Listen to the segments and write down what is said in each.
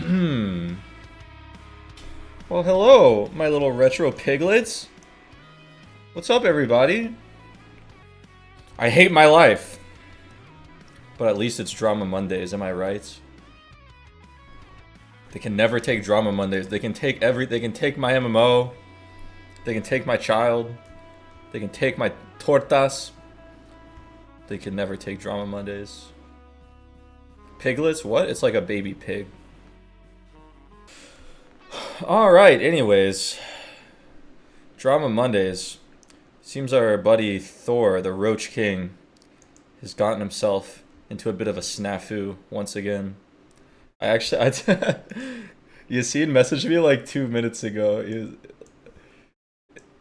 Well, hello, my little retro piglets. What's up, everybody? I hate my life. But at least it's Drama Mondays, am I right? They can never take Drama Mondays. They can take they can take my MMO. They can take my child. They can take my tortas. They can never take Drama Mondays. Piglets? What? It's like a baby pig. Alright, anyways. Drama Mondays. Seems our buddy Thor, the Roach King, has gotten himself into a bit of a snafu once again. You seen messaged me like 2 minutes ago.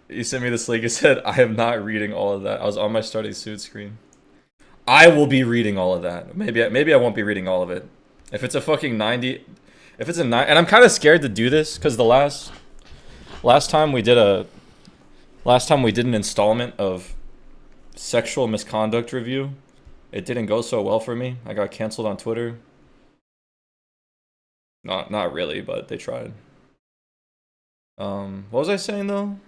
He sent me this link. He said, I am not reading all of that. I was on my starting suit screen. I will be reading all of that. Maybe I won't be reading all of it. If it's a fucking 90... If it's a 9... And I'm kind of scared to do this, because the last time we did an installment of sexual misconduct review, it didn't go so well for me. I got canceled on Twitter. Not really, but they tried. What was I saying, though?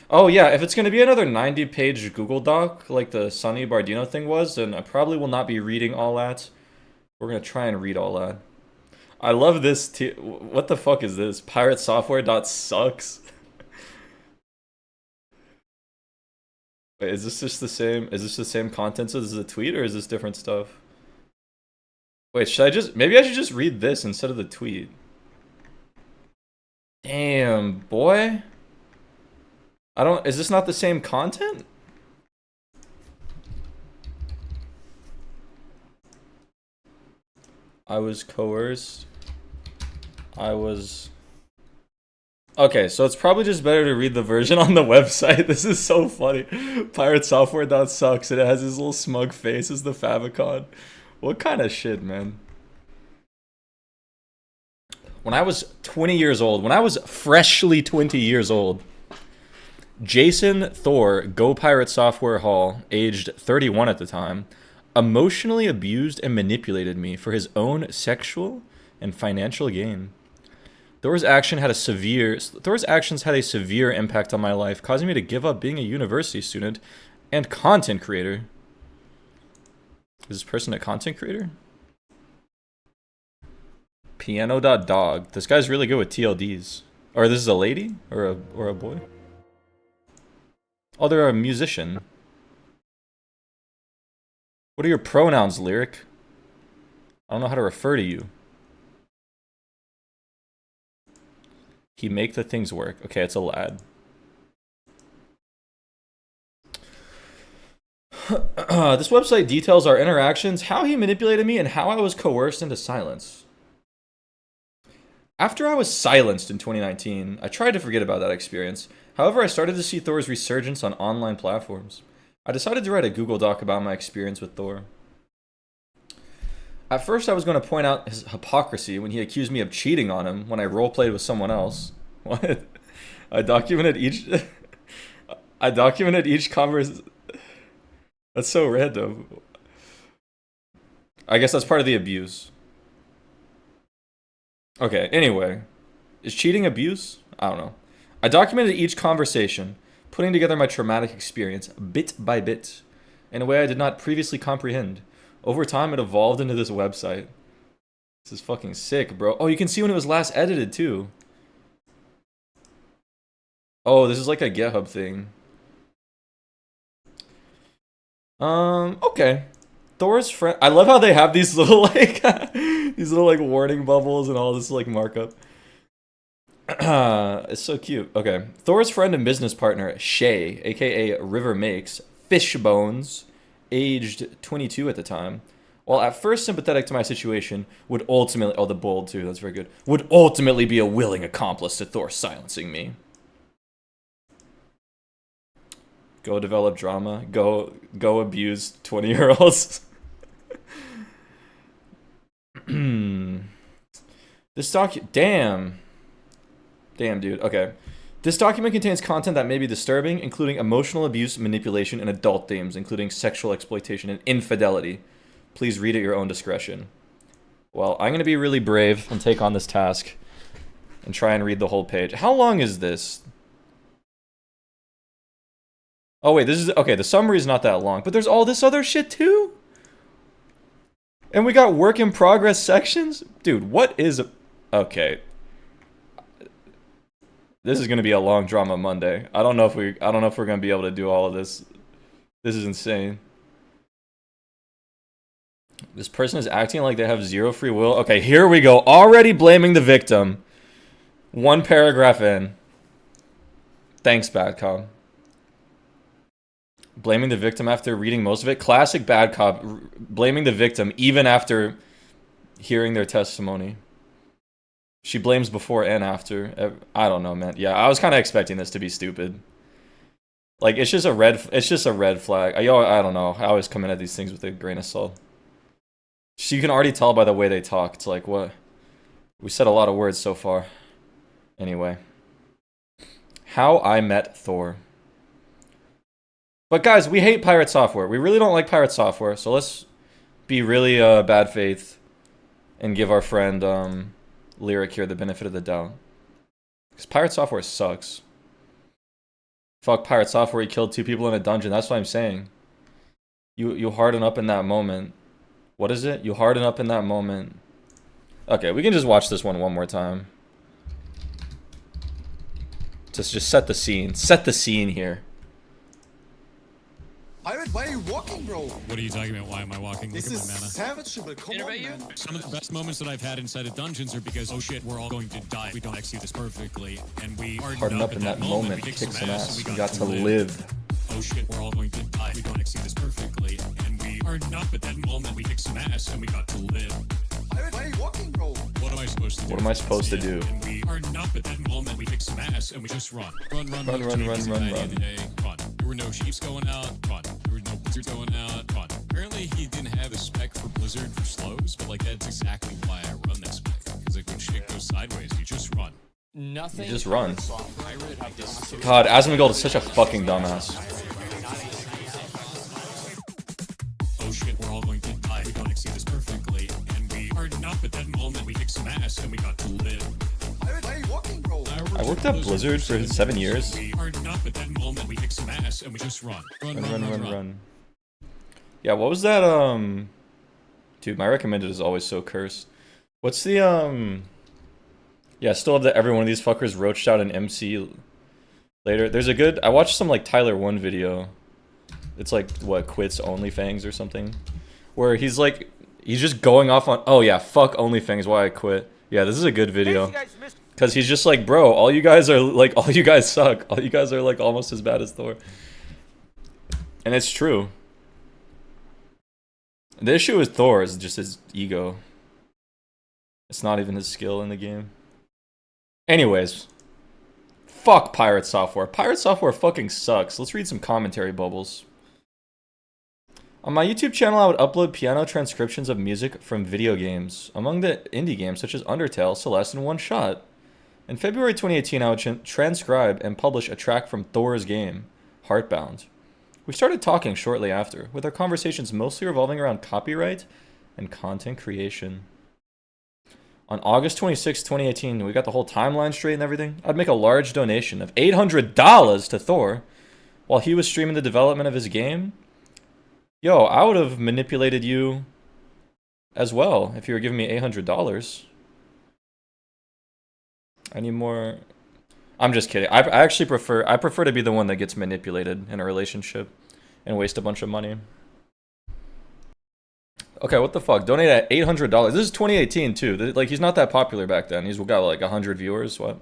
Oh, yeah, if it's going to be another 90-page Google Doc, like the Sonny Bardino thing was, then I probably will not be reading all that. We're going to try and read all that. I love this. What the fuck is this? PirateSoftware.sucks? Wait, is this just the same? Is this the same content as the tweet, or is this different stuff? Wait, maybe I should just read this instead of the tweet. Damn, boy. Is this not the same content? I was coerced. Okay, so it's probably just better to read the version on the website. This is so funny. PirateSoftware.sucks, and it has his little smug face as the favicon. What kind of shit, man? When I was 20 years old, when I was freshly 20 years old, Jason Thor, Go Pirate Software Hall, aged 31 at the time, emotionally abused and manipulated me for his own sexual and financial gain. Thor's actions had a severe impact on my life, causing me to give up being a university student and content creator. Is this person a content creator? Piano.dog. This guy's really good with TLDs. Or this is a lady? Or a boy? Oh, they're a musician. What are your pronouns, Lyric? I don't know how to refer to you. He make the things work. Okay, it's a lad. This website details our interactions, how he manipulated me, and how I was coerced into silence. After I was silenced in 2019, I tried to forget about that experience. However, I started to see Thor's resurgence on online platforms. I decided to write a Google Doc about my experience with Thor. At first, I was going to point out his hypocrisy when he accused me of cheating on him when I roleplayed with someone else. What? I documented each conversation. That's so random. I guess that's part of the abuse. Okay, anyway. Is cheating abuse? I don't know. I documented each conversation, putting together my traumatic experience bit by bit, in a way I did not previously comprehend. Over time, it evolved into this website. This is fucking sick, bro. Oh, you can see when it was last edited, too. Oh, this is like a GitHub thing. Okay. Thor's friend. I love how they have these little, like, warning bubbles and all this, like, markup. It's so cute. Okay. Thor's friend and business partner, Shay, aka River Makes, Fishbones, aged 22 at the time, while at first sympathetic to my situation, would ultimately... Oh, the bold, too. That's very good. Would ultimately be a willing accomplice to Thor silencing me. Go develop drama. Go abuse 20-year-olds. Damn. Damn, dude. Okay. This document contains content that may be disturbing, including emotional abuse, manipulation, and adult themes, including sexual exploitation and infidelity. Please read at your own discretion. Well, I'm gonna be really brave and take on this task and try and read the whole page. How long is this? Oh wait, this is okay. The summary is not that long, but there's all this other shit too. And we got work in progress sections, dude. What is? Okay, this is gonna be a long drama Monday. I don't know if we're gonna be able to do all of this. This is insane. This person is acting like they have zero free will. Okay, here we go. Already blaming the victim. One paragraph in. Thanks, Bad Cop. Blaming the victim after reading most of it. Classic Bad Cop. Blaming the victim even after hearing their testimony. She blames before and after. I don't know, man. Yeah, I was kind of expecting this to be stupid. Like, it's just a red flag. I don't know. I always come in at these things with a grain of salt. So you can already tell by the way they talk. It's like, what? We said a lot of words so far. Anyway. How I Met Thor. But guys, we hate Pirate Software. We really don't like Pirate Software. So let's be really bad faith and give our friend Lyric here the benefit of the doubt. Because Pirate Software sucks. Fuck Pirate Software, he killed 2 people in a dungeon. That's what I'm saying. You harden up in that moment. What is it? You harden up in that moment. Okay, we can just watch this one more time. Just set the scene. Set the scene here. Pirate, why are you walking, bro? What are you talking about? Why am I walking? Look This at my is mana. savage, but come on, man. Some of the best moments that I've had inside of dungeons are because, oh shit, we're all going to die. We don't execute this perfectly. And we Harden up in that moment. We Kick some ass. We got to live. Oh shit, we're all going to die. We don't execute this perfectly. And we harden up at that moment. We kick some ass and we got to live. Pirate, why are you walking, bro? What am I supposed to do? What am I supposed to do? And we harden up at that moment. We kick some ass and we just run. Run. Run. Run. There were no Chiefs going out. Run. There were no Blizzards going out. Run. Apparently he didn't have a spec for Blizzard for slows, but like that's exactly why I run that spec. Because like when shit goes sideways, you just run. Nothing. You just run. God, Asmongold is such a fucking dumbass. Oh shit, we're all going to die. We don't exceed this perfectly. And we harden up at that moment. We kick some ass and we got to live. Pirate, why are you walking, bro? I worked at Blizzard for 7 years. We harden up at that moment. We kick some ass and we just run. Run. Yeah, what was that, Dude, my recommended is always so cursed. What's the, Yeah, still have every one of these fuckers roached out an MC later. There's a good... I watched some, like, Tyler 1 video. It's like, what, quits OnlyFans or something? Where he's, like... He's just going off on... Oh, yeah, fuck OnlyFans, why I quit. Yeah, this is a good video. Because he's just like, bro, all you guys are, like... All you guys suck. All you guys are, like, almost as bad as Thor. And it's true. The issue with Thor is just his ego. It's not even his skill in the game. Anyways. Fuck Pirate Software. Pirate Software fucking sucks. Let's read some commentary bubbles. On my YouTube channel, I would upload piano transcriptions of music from video games. Among the indie games such as Undertale, Celeste, and One Shot. In February 2018, I would transcribe and publish a track from Thor's game, Heartbound. We started talking shortly after, with our conversations mostly revolving around copyright and content creation. On August 26, 2018, we got the whole timeline straight and everything. I'd make a large donation of $800 to Thor while he was streaming the development of his game. Yo, I would have manipulated you as well if you were giving me $800. I need more... I'm just kidding. I actually prefer to be the one that gets manipulated in a relationship and waste a bunch of money. Okay, what the fuck? Donate at $800. This is 2018 too. Like, he's not that popular back then. He's got like 100 viewers. What?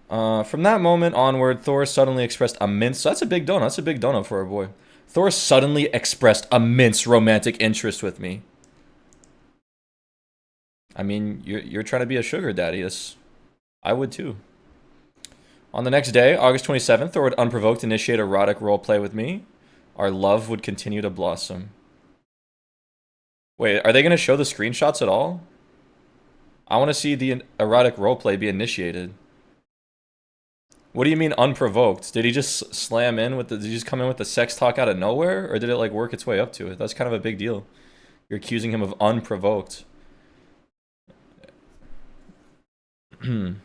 From that moment onward, Thor suddenly expressed immense... That's a big donut. That's a big donut for our boy. Thor suddenly expressed immense romantic interest with me. I mean, you're trying to be a sugar daddy. I would too. On the next day, August 27th, Thor would unprovoked initiate erotic roleplay with me. Our love would continue to blossom. Wait, are they going to show the screenshots at all? I want to see the erotic roleplay be initiated. What do you mean unprovoked? Did he just slam in with did he just come in with the sex talk out of nowhere? Or did it like work its way up to it? That's kind of a big deal. You're accusing him of unprovoked. He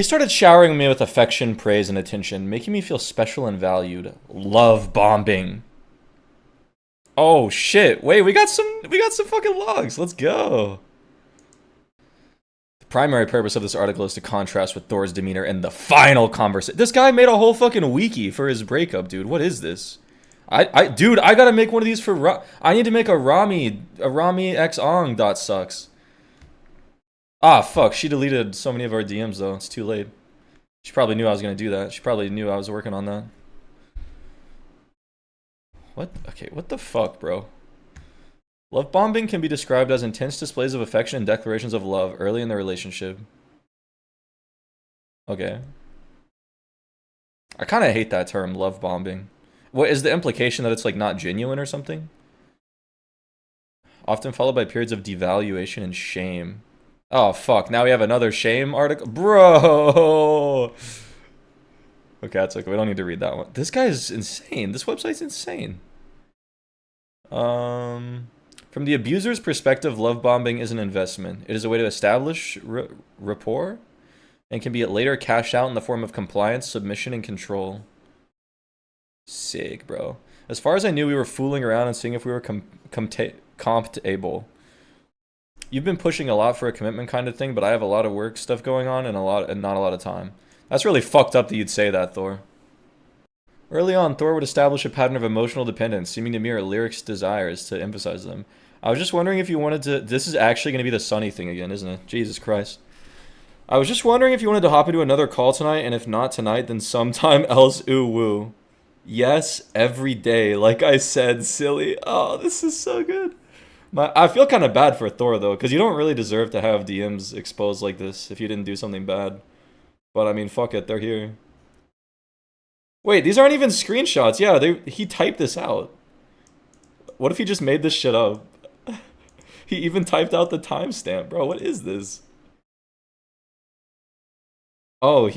started showering me with affection, praise, and attention, making me feel special and valued. Love bombing. Oh shit! Wait, we got some fucking logs. Let's go. The primary purpose of this article is to contrast with Thor's demeanor in the final conversation. This guy made a whole fucking wiki for his breakup, dude. What is this? Dude, I gotta make one of these for I need to make a Rami x ong dot sucks. Ah, fuck. She deleted so many of our DMs, though. It's too late. She probably knew I was going to do that. She probably knew I was working on that. What? Okay, what the fuck, bro? Love bombing can be described as intense displays of affection and declarations of love early in the relationship. Okay. I kind of hate that term, love bombing. What is the implication that it's, like, not genuine or something? Often followed by periods of devaluation and shame. Oh, fuck. Now we have another shame article. Bro! Okay, that's okay. We don't need to read that one. This guy is insane. This website's insane. From the abuser's perspective, love bombing is an investment. It is a way to establish rapport and can be later cashed out in the form of compliance, submission, and control. Sick, bro. As far as I knew, we were fooling around and seeing if we were comptable. You've been pushing a lot for a commitment kind of thing, but I have a lot of work stuff going on and not a lot of time. That's really fucked up that you'd say that, Thor. Early on, Thor would establish a pattern of emotional dependence, seeming to mirror Lyric's desires to emphasize them. I was just wondering if you wanted to... This is actually going to be the Sunny thing again, isn't it? Jesus Christ. I was just wondering if you wanted to hop into another call tonight, and if not tonight, then sometime else, ooh woo. Yes, every day, like I said, silly. Oh, this is so good. I feel kind of bad for Thor, though, because you don't really deserve to have DMs exposed like this if you didn't do something bad. But, I mean, fuck it, they're here. Wait, these aren't even screenshots. Yeah, he typed this out. What if he just made this shit up? He even typed out the timestamp, bro. What is this? Oh,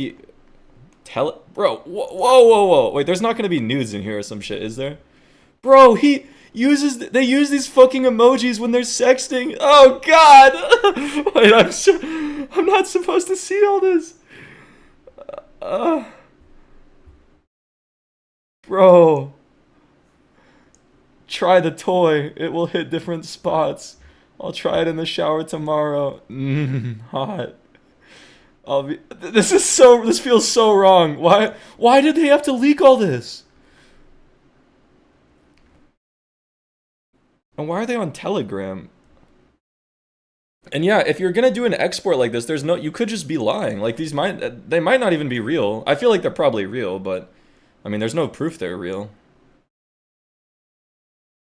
Bro, whoa. Wait, there's not going to be nudes in here or some shit, is there? Bro, they use these fucking emojis when they're sexting. Oh god. Wait, I'm not supposed to see all this. Bro. Try the toy. It will hit different spots. I'll try it in the shower tomorrow. Hot. This feels so wrong. Why did they have to leak all this? And why are they on Telegram? And yeah, if you're gonna do an export like this, you could just be lying. Like they might not even be real. I feel like they're probably real, but I mean, there's no proof they're real.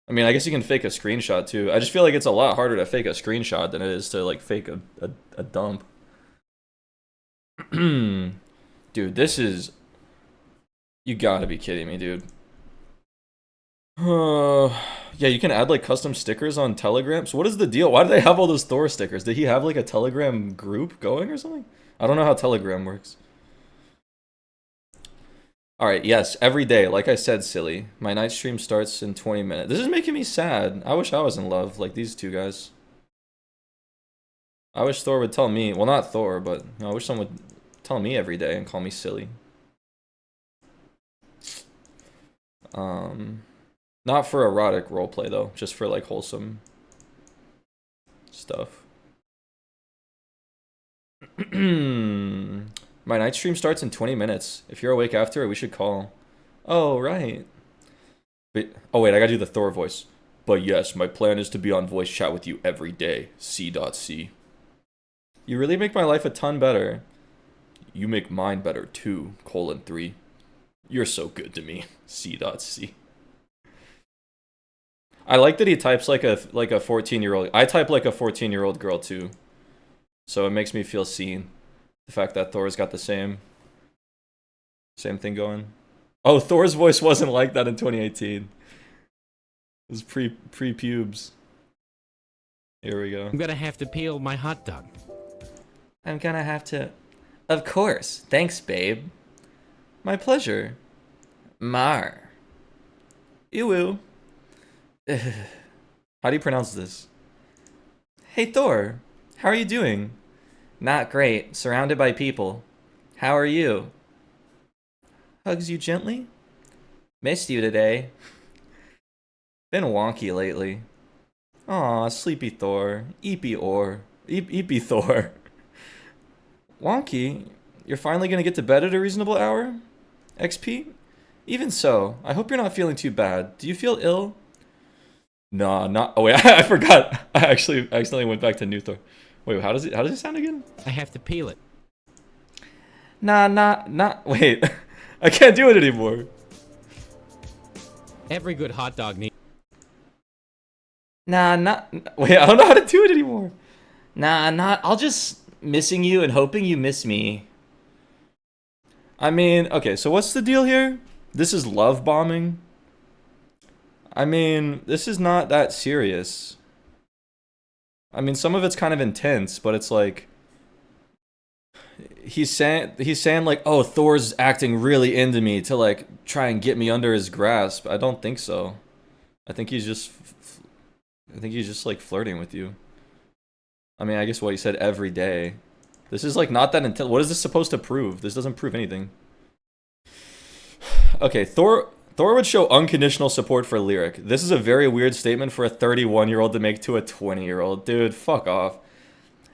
I mean, I guess you can fake a screenshot too. I just feel like it's a lot harder to fake a screenshot than it is to like fake a dump. Dude, this is... You gotta be kidding me, dude. Yeah, you can add like custom stickers on Telegram. So what is the deal? Why do they have all those Thor stickers? Did he have like a Telegram group going or something? I don't know how Telegram works. Alright, yes, every day. Like I said, silly. My night stream starts in 20 minutes. This is making me sad. I wish I was in love like these two guys. I wish Thor would tell me. Well, not Thor, but I wish someone would tell me every day and call me silly. Not for erotic roleplay though, just for like wholesome stuff. My night stream starts in 20 minutes. If you're awake after, we should call. Oh, right. Oh wait, I gotta do the Thor voice. But yes, my plan is to be on voice chat with you every day. C.C. You really make my life a ton better. You make mine better too, :3. You're so good to me. C.C. I like that he types like a 14-year-old. I type like a 14-year-old girl too. So it makes me feel seen. The fact that Thor's got the same thing going. Oh, Thor's voice wasn't like that in 2018. It was pre-pubes. Here we go. I'm gonna have to peel my hot dog. I'm gonna have to... Of course. Thanks, babe. My pleasure. Mar. Ew. How do you pronounce this? Hey Thor, how are you doing? Not great, surrounded by people. How are you? Hugs you gently? Missed you today. Been wonky lately. Aw, sleepy Thor. Eepy Thor. Wonky? You're finally gonna get to bed at a reasonable hour? XP? Even so, I hope you're not feeling too bad. Do you feel ill? Nah, not. Oh wait, I forgot. I actually accidentally went back to New Thor. Wait, how does it sound again? I have to peel it. Nah, wait. I can't do it anymore. Every good hot dog needs. Nah, wait, I don't know how to do it anymore. Nah, I'll just missing you and hoping you miss me. I mean, okay, so what's the deal here? This is love bombing? I mean, this is not that serious. I mean, some of it's kind of intense, but it's like he's saying like, "Oh, Thor's acting really into me to like try and get me under his grasp." I don't think so. I think he's just like flirting with you. I mean, I guess what he said every day. This is like not that intense. What is this supposed to prove? This doesn't prove anything. Okay, Thor would show unconditional support for Lyric. This is a very weird statement for a 31-year-old to make to a 20-year-old. Dude, fuck off.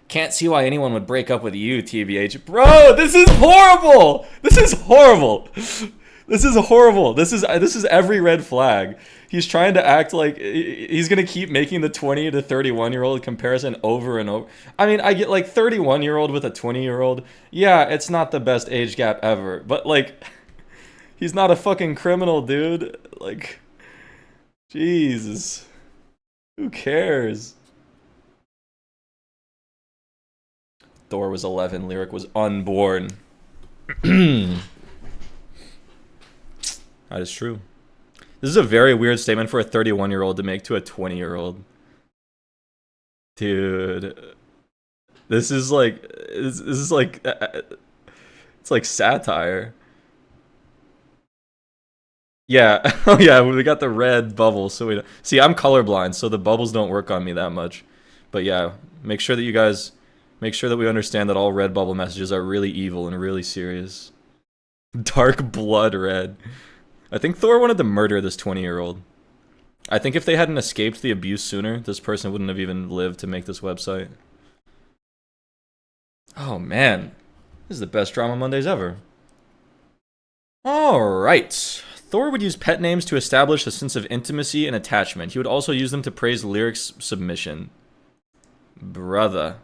Can't see why anyone would break up with you, TBH. Bro, this is horrible! This is horrible! This is horrible. This is every red flag. He's trying to act like he's gonna keep making the 20 to 31-year-old comparison over and over. I mean, I get like 31-year-old with a 20-year-old. Yeah, it's not the best age gap ever, but like, he's not a fucking criminal, dude. Like, Jesus. Who cares? Thor was 11, Lyric was unborn. That is true. This is a very weird statement for a 31-year-old to make to a 20-year-old. Dude. This is like it's like satire. Yeah. Oh yeah, we got the red bubbles, so we don't... See, I'm colorblind, so the bubbles don't work on me that much. But yeah, make sure that we understand that all red bubble messages are really evil and really serious. Dark blood red. I think Thor wanted to murder this 20-year-old. I think if they hadn't escaped the abuse sooner, this person wouldn't have even lived to make this website. Oh man, this is the best Drama Mondays ever. Alright. Thor would use pet names to establish a sense of intimacy and attachment. He would also use them to praise Lyric's submission. Brother.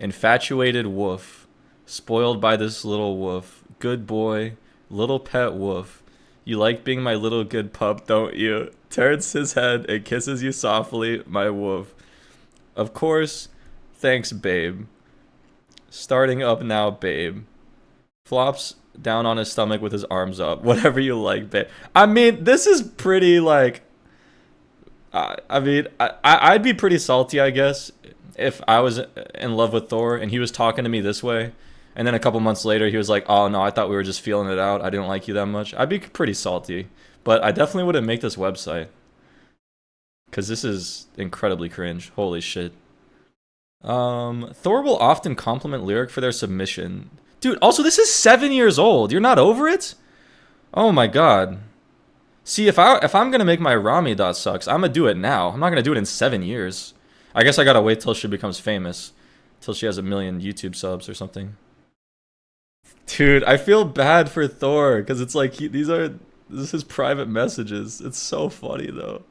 Infatuated wolf. Spoiled by this little wolf. Good boy. Little pet wolf. You like being my little good pup, don't you? Turns his head and kisses you softly, my wolf. Of course. Thanks, babe. Starting up now, babe. Flops down on his stomach with his arms up. Whatever you like, babe. I mean, this is pretty, like... I'd be pretty salty, I guess, if I was in love with Thor and he was talking to me this way. And then a couple months later, he was like, "Oh no, I thought we were just feeling it out. I didn't like you that much." I'd be pretty salty, but I definitely wouldn't make this website because this is incredibly cringe. Holy shit. Thor will often compliment Lyric for their submission. Dude, also this is 7 years old. You're not over it? Oh my god. See, if I'm gonna make my Rami.sucks, I'm gonna do it now. I'm not gonna do it in 7 years. I guess I gotta wait till she becomes famous, till she has 1 million YouTube subs or something. Dude, I feel bad for Thor because it's like this is his private messages. It's so funny though.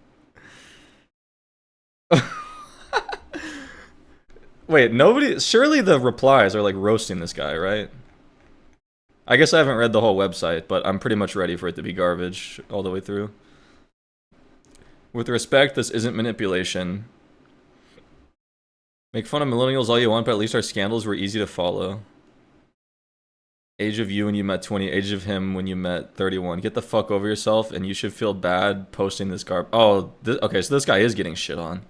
Wait, surely the replies are like roasting this guy, right? I guess I haven't read the whole website, but I'm pretty much ready for it to be garbage all the way through. With respect, this isn't manipulation. Make fun of millennials all you want, but at least our scandals were easy to follow. Age of you when you met 20, age of him when you met 31. Get the fuck over yourself, and you should feel bad posting this garb. Oh, okay, so this guy is getting shit on.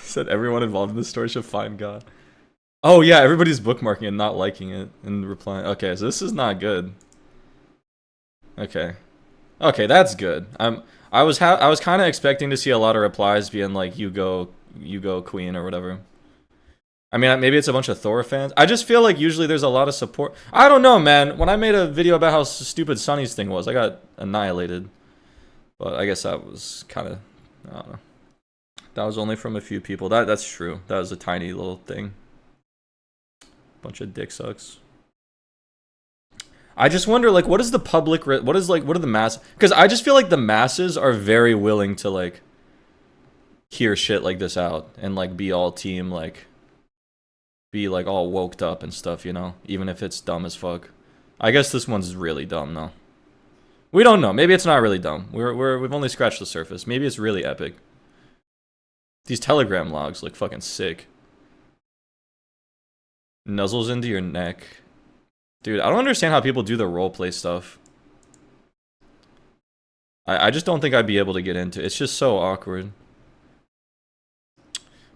Said everyone involved in the story should find God. Oh yeah, everybody's bookmarking and not liking it and replying. Okay, so this is not good. Okay. Okay, that's good. I was kind of expecting to see a lot of replies being like, you go queen or whatever. I mean, maybe it's a bunch of Thor fans. I just feel like usually there's a lot of support. I don't know, man. When I made a video about how stupid Sunny's thing was, I got annihilated. But I guess that was kind of, I don't know. That was only from a few people. That's true. That was a tiny little thing. Bunch of dick sucks. I just wonder, like, what is the public, what are the mass? Because I just feel like the masses are very willing to, like, hear shit like this out and, like, be all team, like, be, like, all woked up and stuff, you know? Even if it's dumb as fuck. I guess this one's really dumb, though. We don't know. Maybe it's not really dumb. We've only scratched the surface. Maybe it's really epic. These Telegram logs look fucking sick. Nuzzles into your neck. Dude, I don't understand how people do the roleplay stuff. I just don't think I'd be able to get into it. It's just so awkward.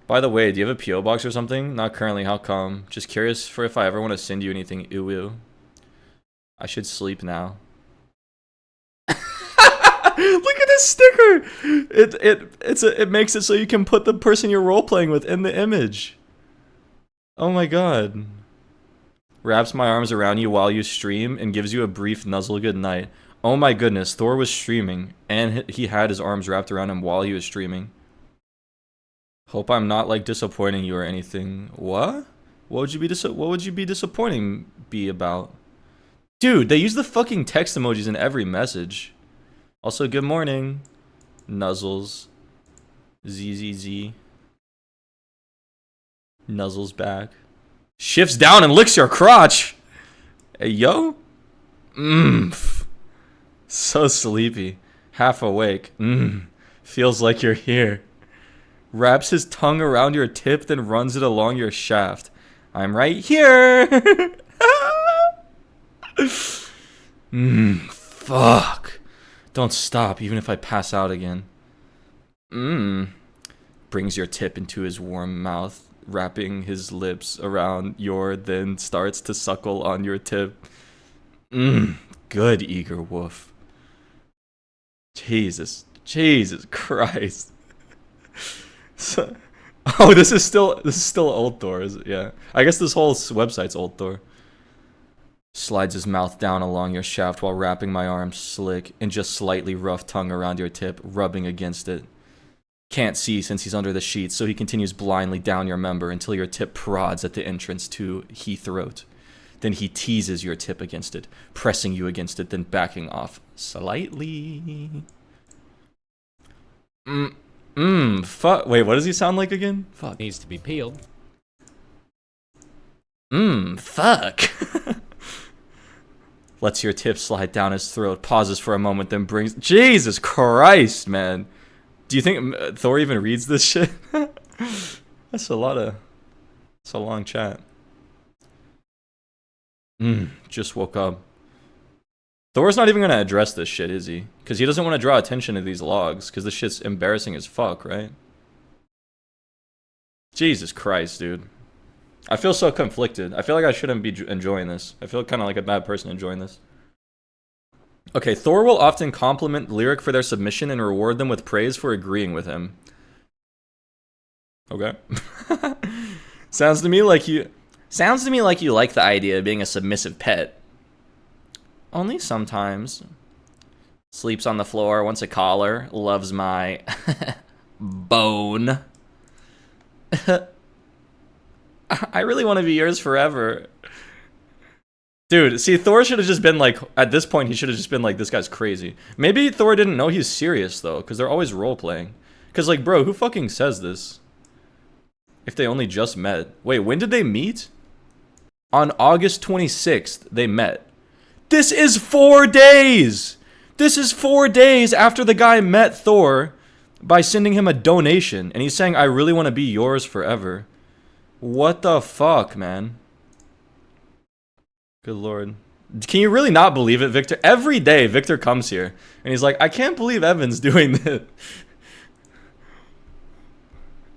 By the way, do you have a P.O. box or something? Not currently, how come? Just curious for if I ever want to send you anything. Ew. I should sleep now. Look at this sticker! It makes it so you can put the person you're role-playing with in the image. Oh my god. Wraps my arms around you while you stream and gives you a brief nuzzle goodnight. Oh my goodness, Thor was streaming and he had his arms wrapped around him while he was streaming. Hope I'm not like disappointing you or anything. What? What would you be disappointing be about? Dude, they use the fucking text emojis in every message. Also, good morning. Nuzzles. ZZZ. Nuzzles back. Shifts down and licks your crotch. Hey, yo. So sleepy. Half awake. Feels like you're here. Wraps his tongue around your tip, then runs it along your shaft. I'm right here. Fuck. Don't stop, even if I pass out again. Brings your tip into his warm mouth, wrapping his lips around your, then starts to suckle on your tip. Good, eager wolf. Jesus Christ. So, oh, this is still old Thor, is it? Yeah. I guess this whole website's old Thor. Slides his mouth down along your shaft while wrapping my arms slick and just slightly rough tongue around your tip, rubbing against it. Can't see since he's under the sheets, so he continues blindly down your member until your tip prods at the entrance to he throat. Then he teases your tip against it, pressing you against it, then backing off slightly. Fuck. Wait, what does he sound like again? Fuck. Needs to be peeled. Fuck. Lets your tip slide down his throat, pauses for a moment, then brings... Jesus Christ, man. Do you think Thor even reads this shit? That's a lot of... It's a long chat. Just woke up. Thor's not even gonna address this shit, is he? Because he doesn't want to draw attention to these logs, because this shit's embarrassing as fuck, right? Jesus Christ, dude. I feel so conflicted. I feel like I shouldn't be enjoying this. I feel kind of like a bad person enjoying this. Okay, Thor will often compliment Lyric for their submission and reward them with praise for agreeing with him. Okay. Sounds to me like you like the idea of being a submissive pet. Only sometimes. Sleeps on the floor, wants a collar, loves my bone. I really want to be yours forever. Dude, see, Thor should have just been like, at this point, he should have just been like, this guy's crazy. Maybe Thor didn't know he's serious, though, because they're always role-playing. Because, like, bro, who fucking says this? If they only just met. Wait, when did they meet? On August 26th, they met. This is 4 days! This is 4 days after the guy met Thor by sending him a donation. And he's saying, I really want to be yours forever. What the fuck, man? Good lord. Can you really not believe it, Victor? Every day, Victor comes here, and he's like, I can't believe Evan's doing this.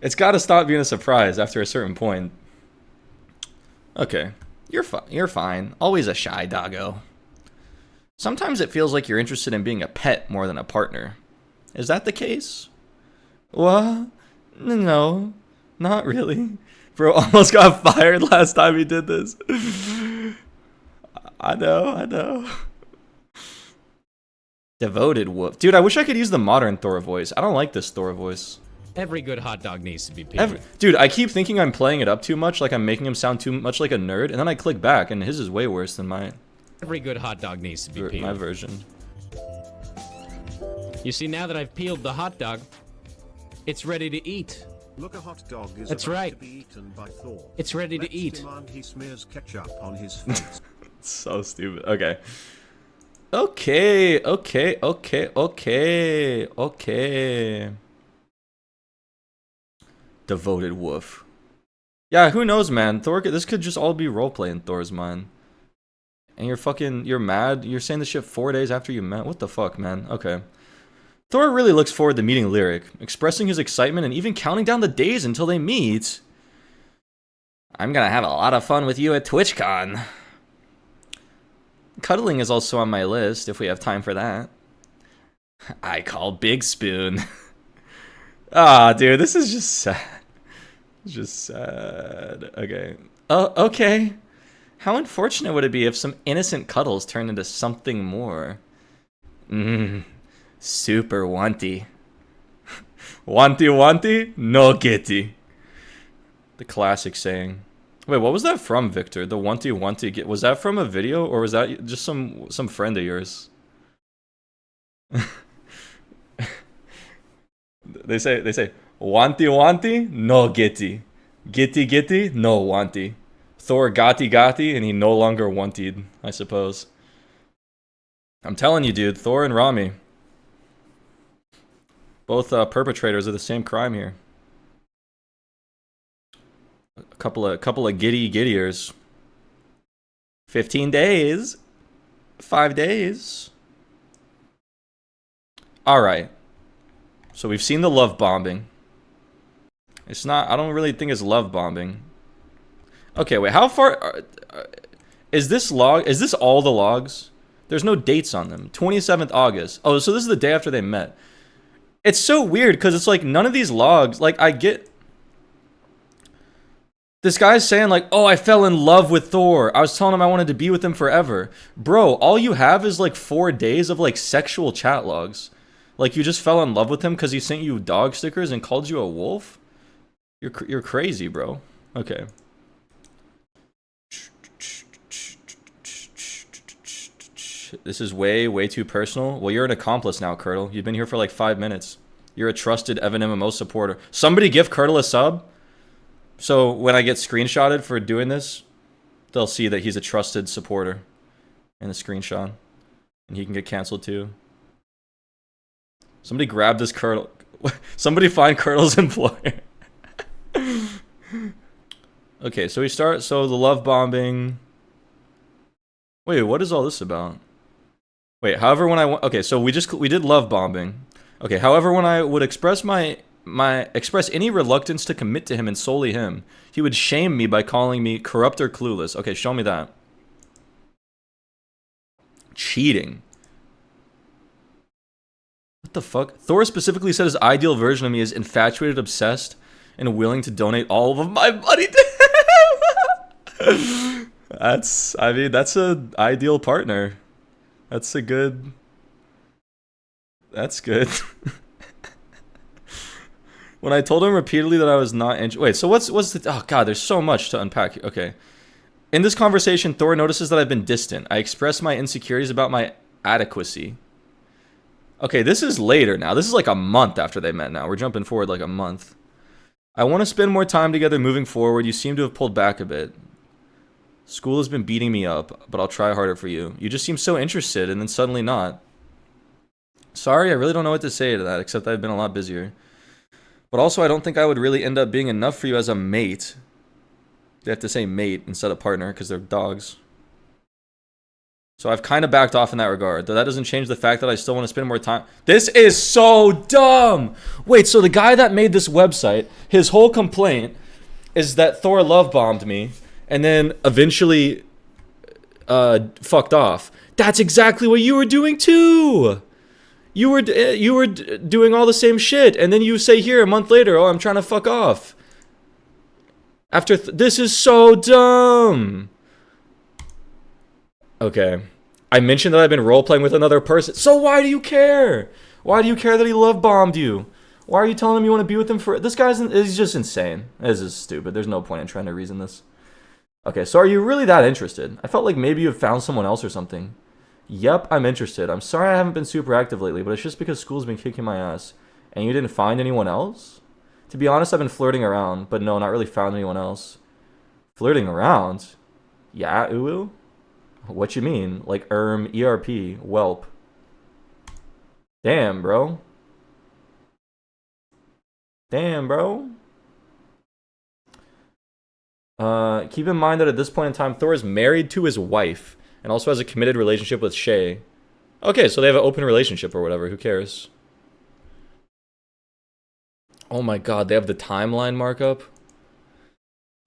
It's gotta stop being a surprise after a certain point. Okay. You're fine. Always a shy doggo. Sometimes it feels like you're interested in being a pet more than a partner. Is that the case? What? No, not really. Bro almost got fired last time he did this. I know. Devoted whoop. Dude, I wish I could use the modern Thor voice. I don't like this Thor voice. Every good hot dog needs to be peeled. Dude, I keep thinking I'm playing it up too much, like I'm making him sound too much like a nerd, and then I click back, and his is way worse than Every good hot dog needs to be peeled. my version. You see, now that I've peeled the hot dog, it's ready to eat. Look, a hot dog is That's about right. to be eaten by Thor. It's ready to Let's eat. demand he smears ketchup on his face. So stupid. Okay. Devoted woof. Yeah, who knows, man? Thor, this could just all be roleplay in Thor's mind. And you're mad? You're saying this shit 4 days after you met? What the fuck, man? Okay. Thor really looks forward to meeting Lyric, expressing his excitement and even counting down the days until they meet. I'm gonna have a lot of fun with you at TwitchCon. Cuddling is also on my list, if we have time for that. I call Big Spoon. Ah, dude, this is just sad. Just sad. Okay. Oh, okay. How unfortunate would it be if some innocent cuddles turned into something more? Super wanty. Wanty, no getty. The classic saying. Wait, what was that from, Victor? The wanty get. Was that from a video, or was that just some friend of yours? They say wanty, no getty. Getty, no wanty. Thor gatti, and he no longer wanted, I suppose. I'm telling you, dude, Thor and Rami. Both perpetrators of the same crime here. A couple of giddiers. 15 days. 5 days. Alright. So we've seen the love bombing. It's not, I don't really think it's love bombing. Okay, wait, how far is this log? Is this all the logs? There's no dates on them. 27th August. Oh, so this is the day after they met. It's so weird because it's like none of these logs, like I get this guy's saying like, oh, I fell in love with Thor. I was telling him I wanted to be with him forever. Bro, all you have is like 4 days of like sexual chat logs. Like you just fell in love with him because he sent you dog stickers and called you a wolf? You're crazy, bro. Okay. This is way too personal. Well, you're an accomplice now, Curdle. You've been here for like 5 minutes. You're a trusted EvanMMO supporter. Somebody give Curdle a sub. So when I get screenshotted for doing this, they'll see that he's a trusted supporter in the screenshot. And he can get canceled too. Somebody grab this Curdle. Somebody find Curdle's employer. Okay, so so the love bombing. Wait, what is all this about? Wait, however, when okay, so we did love bombing. Okay, however, when I would express express any reluctance to commit to him and solely him, he would shame me by calling me corrupt or clueless. Okay, show me that. Cheating. What the fuck? Thor specifically said his ideal version of me is infatuated, obsessed, and willing to donate all of my money to him. That's an ideal partner. That's good. When I told him repeatedly that I was not wait, so what's the, oh god, there's so much to unpack. Okay. In this conversation, Thor notices that I've been distant. I express my insecurities about my adequacy. Okay, this is later now. This is like a month after they met now. We're jumping forward like a month. I want to spend more time together moving forward. You seem to have pulled back a bit. School has been beating me up, but I'll try harder for you. You just seem so interested, and then suddenly not. Sorry, I really don't know what to say to that, except I've been a lot busier. But also, I don't think I would really end up being enough for you as a mate. They have to say mate instead of partner, because they're dogs. So I've kind of backed off in that regard, though that doesn't change the fact that I still want to spend more time. This is so dumb! Wait, so the guy that made this website, his whole complaint is that Thor love bombed me, and then eventually fucked off. That's exactly what you were doing too. You were doing all the same shit, and then you say here a month later, "Oh, I'm trying to fuck off." After this is so dumb. Okay, I mentioned that I've been role playing with another person. So why do you care? Why do you care that he love bombed you? Why are you telling him you want to be with him for? This guy's he's just insane. This is stupid. There's no point in trying to reason this. Okay, so are you really that interested? I felt like maybe you have found someone else or something. Yep, I'm interested. I'm sorry I haven't been super active lately, but it's just because school's been kicking my ass. And you didn't find anyone else? To be honest, I've been flirting around, but no, not really found anyone else. Flirting around? Yeah, uwu? What you mean? Like ERP, whelp. Damn, bro. Damn, bro. Keep in mind that at this point in time, Thor is married to his wife and also has a committed relationship with Shay. Okay, so they have an open relationship or whatever. Who cares? Oh my god, they have the timeline markup?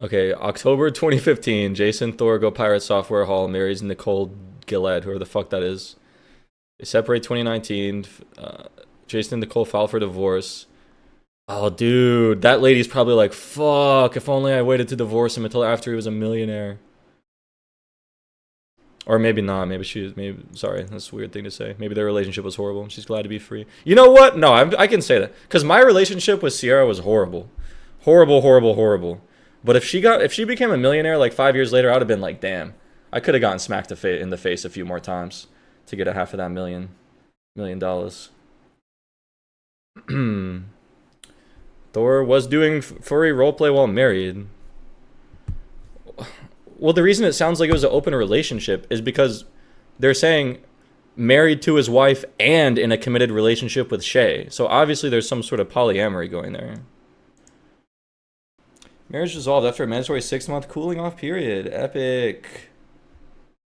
Okay, October 2015, Jason Thor go PirateSoftware Hall, marries Nicole Gillette, whoever the fuck that is. They separate 2019. Jason and Nicole file for divorce. Oh, dude, that lady's probably like, fuck, if only I waited to divorce him until after he was a millionaire. Or maybe not. Sorry, that's a weird thing to say. Maybe their relationship was horrible. She's glad to be free. You know what? No, I can say that. Because my relationship with Sierra was horrible. Horrible. But if she became a millionaire like 5 years later, I would have been like, damn. I could have gotten smacked in the face a few more times to get a half of that $1 million. Thor was doing furry roleplay while married. Well, the reason it sounds like it was an open relationship is because they're saying married to his wife and in a committed relationship with Shay. So obviously there's some sort of polyamory going there. Marriage dissolved after a mandatory 6-month cooling off period. Epic.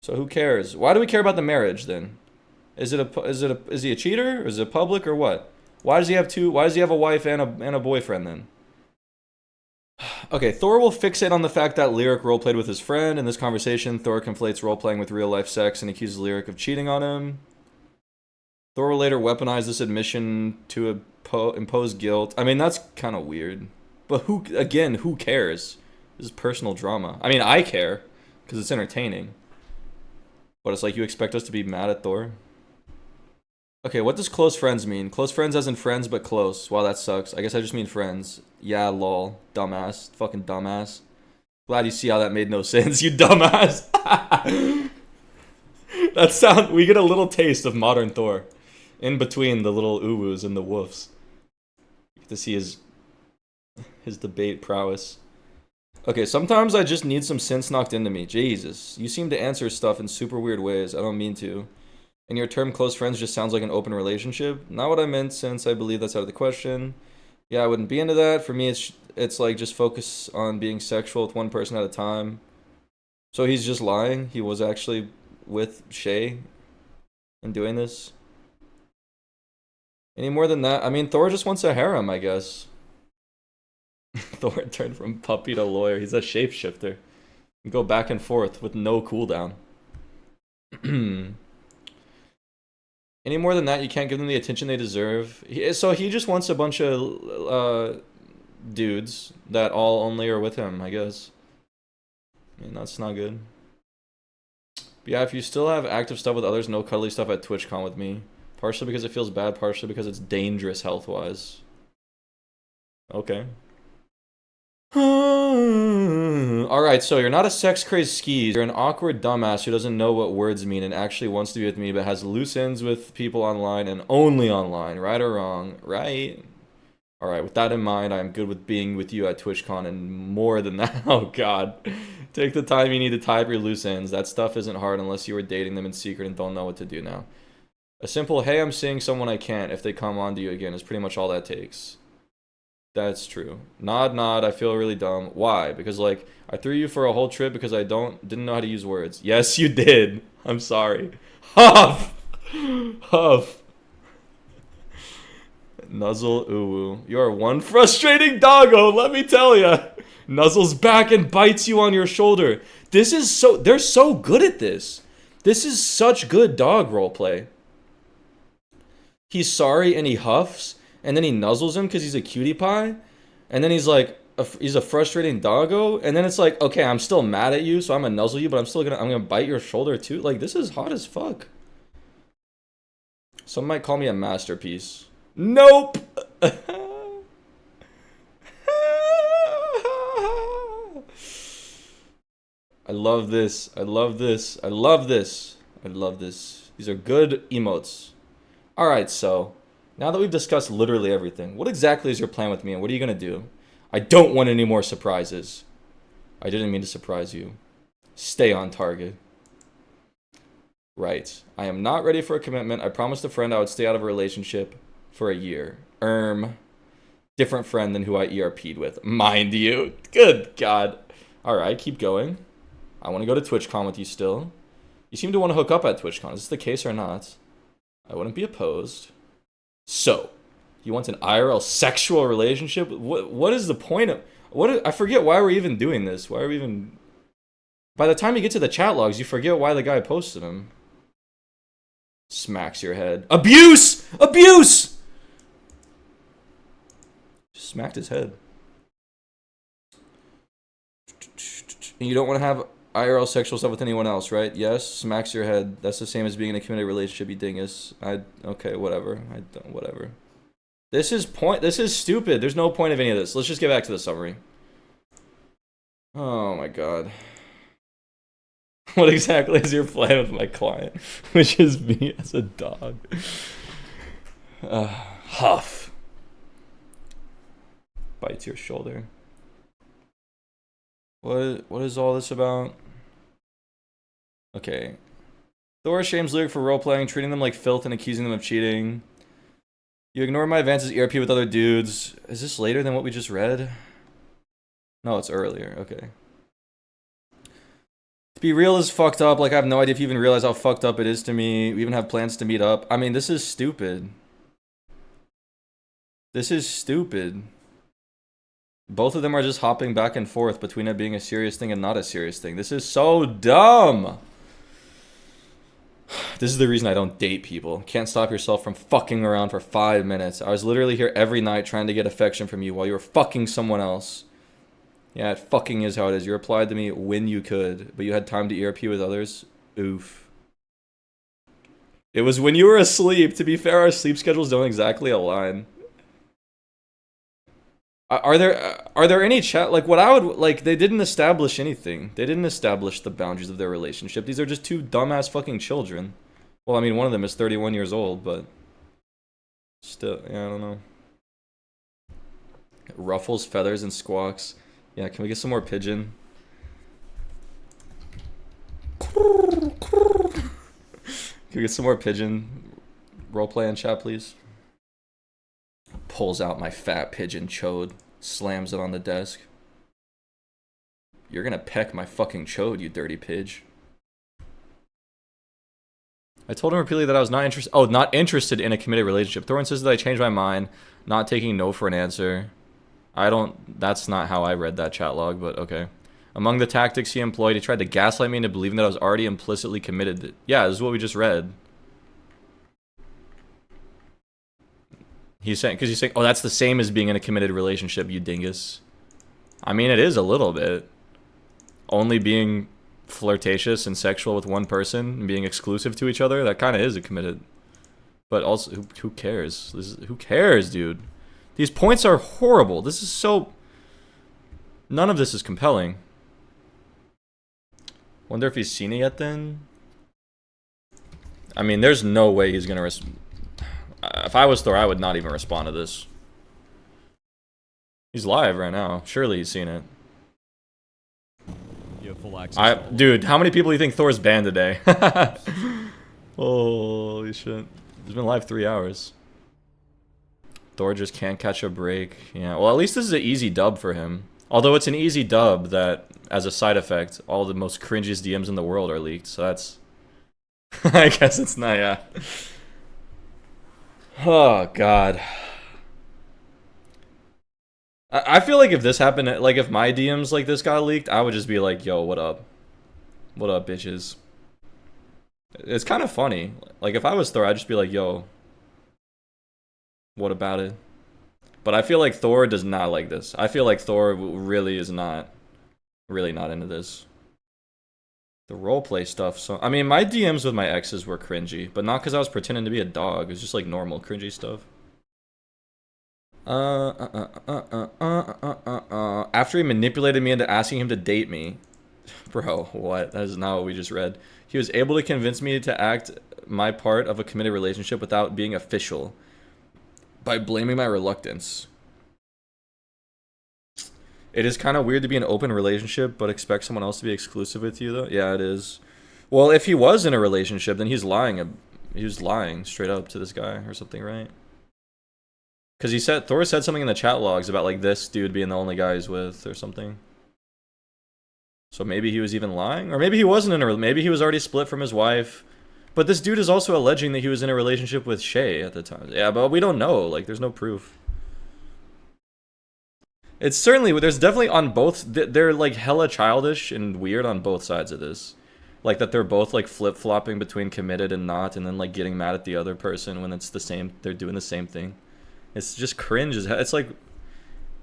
So who cares? Why do we care about the marriage then? Is he a cheater? Or is it public or what? Why does he have a wife and a boyfriend then? Okay, Thor will fixate on the fact that Lyric roleplayed with his friend. In this conversation, Thor conflates roleplaying with real-life sex and accuses Lyric of cheating on him. Thor will later weaponize this admission to impose guilt. I mean, that's kind of weird. But who cares? This is personal drama. I mean, I care, because it's entertaining. But it's like you expect us to be mad at Thor? Okay, what does close friends mean? Close friends as in friends, but close. Wow, that sucks. I guess I just mean friends. Yeah, lol. Dumbass. Fucking dumbass. Glad you see how that made no sense, you dumbass. We get a little taste of modern Thor. In between the little uwus and the woofs. You get to see his debate prowess. Okay, sometimes I just need some sense knocked into me. Jesus. You seem to answer stuff in super weird ways. I don't mean to. And your term close friends just sounds like an open relationship. Not what I meant, since I believe that's out of the question. Yeah, I wouldn't be into that. For me, it's like just focus on being sexual with one person at a time. So he's just lying. He was actually with Shay and doing this. Any more than that? I mean, Thor just wants a harem, I guess. Thor turned from puppy to lawyer. He's a shapeshifter. You go back and forth with no cooldown. Any more than that, you can't give them the attention they deserve. So he just wants a bunch of dudes that all only are with him, I guess. I mean, that's not good. But yeah, if you still have active stuff with others, no cuddly stuff at TwitchCon with me. Partially because it feels bad, partially because it's dangerous health-wise. Okay. Alright, so you're not a sex-crazed skis. You're an awkward dumbass who doesn't know what words mean and actually wants to be with me, but has loose ends with people online and only online. Right or wrong? Right? Alright, with that in mind, I'm good with being with you at TwitchCon and more than that. Oh god. Take the time you need to tie up your loose ends. That stuff isn't hard unless you were dating them in secret and don't know what to do now. A simple, hey, I'm seeing someone I can't if they come on to you again is pretty much all that takes. That's true. Nod, I feel really dumb. Why? Because, like, I threw you for a whole trip because I didn't know how to use words. Yes, you did. I'm sorry. Huff! Huff. Nuzzle, uwu. You are one frustrating doggo, let me tell ya. Nuzzles back and bites you on your shoulder. They're so good at this. This is such good dog roleplay. He's sorry and he huffs, and then he nuzzles him because he's a cutie pie, and then he's like, he's a frustrating doggo, and then it's like, okay, I'm still mad at you, so I'm gonna nuzzle you, but I'm gonna bite your shoulder too. Like, this is hot as fuck. Some might call me a masterpiece. Nope. I love this. I love this. I love this. I love this. These are good emotes. Alright, so now that we've discussed literally everything, what exactly is your plan with me and what are you gonna do? I don't want any more surprises. I didn't mean to surprise you. Stay on target. Right. I am not ready for a commitment. I promised a friend I would stay out of a relationship for a year. Different friend than who I ERP'd with. Mind you. Good God. Alright, keep going. I want to go to TwitchCon with you still. You seem to want to hook up at TwitchCon. Is this the case or not? I wouldn't be opposed. So, you want an IRL sexual relationship? What is the point of... I forget why we're even doing this. Why are we even... By the time you get to the chat logs, you forget why the guy posted them. Smacks your head. Abuse! Abuse! Smacked his head. You don't want to have IRL sexual stuff with anyone else, right? Yes, smacks your head. That's the same as being in a committed relationship, you dingus. Okay, whatever. Whatever. This is stupid. There's no point of any of this. Let's just get back to the summary. Oh my god. What exactly is your plan with my client? Which is me as a dog. Huff. Bites your shoulder. What is all this about? Okay. Thor shames Lyric for roleplaying, treating them like filth and accusing them of cheating. You ignore my advances ERP with other dudes. Is this later than what we just read? No, it's earlier. Okay. To be real is fucked up. Like, I have no idea if you even realize how fucked up it is to me. We even have plans to meet up. I mean, this is stupid. This is stupid. Both of them are just hopping back and forth between it being a serious thing and not a serious thing. This is so dumb. This is the reason I don't date people. Can't stop yourself from fucking around for 5 minutes. I was literally here every night trying to get affection from you while you were fucking someone else. Yeah, it fucking is how it is. You replied to me when you could, but you had time to ERP with others. Oof. It was when you were asleep. To be fair, our sleep schedules don't exactly align. Are there any chat, like, what I would, like, they didn't establish anything. They didn't establish the boundaries of their relationship. These are just two dumbass fucking children. Well, I mean, one of them is 31 years old, but still, yeah, I don't know. Ruffles, feathers, and squawks. Yeah, can we get some more pigeon? Can we get some more pigeon roleplay in chat, please? Pulls out my fat pigeon chode, slams it on the desk. You're gonna peck my fucking chode, you dirty pidge. I told him repeatedly that I was not interested in a committed relationship. Thor insisted that I changed my mind, not taking no for an answer. That's not how I read that chat log, but okay. Among the tactics he employed, he tried to gaslight me into believing that I was already implicitly committed. Yeah, this is what we just read. He's saying, oh, that's the same as being in a committed relationship, you dingus. I mean, it is a little bit. Only being flirtatious and sexual with one person and being exclusive to each other, that kind of is a committed. But also, who cares? Who cares, dude? These points are horrible. This is so... None of this is compelling. Wonder if he's seen it yet, then? I mean, there's no way he's gonna... If I was Thor, I would not even respond to this. He's live right now. Surely he's seen it. You have full access. Dude, how many people do you think Thor's banned today? Holy shit. He's been live 3 hours. Thor just can't catch a break. Yeah, well, at least this is an easy dub for him. Although it's an easy dub that, as a side effect, all the most cringiest DMs in the world are leaked. So that's... I guess it's not, yeah. Oh, God. I feel like if this happened, like if my DMs like this got leaked, I would just be like, yo, what up? What up, bitches? It's kind of funny. Like, if I was Thor, I'd just be like, yo, what about it? But I feel like Thor does not like this. I feel like Thor really is not, really not into this. The roleplay stuff, so... I mean, my DMs with my exes were cringy, but not because I was pretending to be a dog. It was just, like, normal cringy stuff. After he manipulated me into asking him to date me... Bro, what? That is not what we just read. He was able to convince me to act my part of a committed relationship without being official. By blaming my reluctance. It is kind of weird to be in an open relationship, but expect someone else to be exclusive with you, though. Yeah, it is. Well, if he was in a relationship, then he's lying. He was lying straight up to this guy or something, right? Because he said Thor said something in the chat logs about like this dude being the only guy he's with or something. So maybe he was even lying, or maybe he wasn't in a. Maybe he was already split from his wife. But this dude is also alleging that he was in a relationship with Shay at the time. Yeah, but we don't know. Like, there's no proof. It's certainly, there's definitely on both, they're like hella childish and weird on both sides of this. Like that they're both like flip-flopping between committed and not, and then like getting mad at the other person when it's the same, they're doing the same thing. It's just cringe. It's like,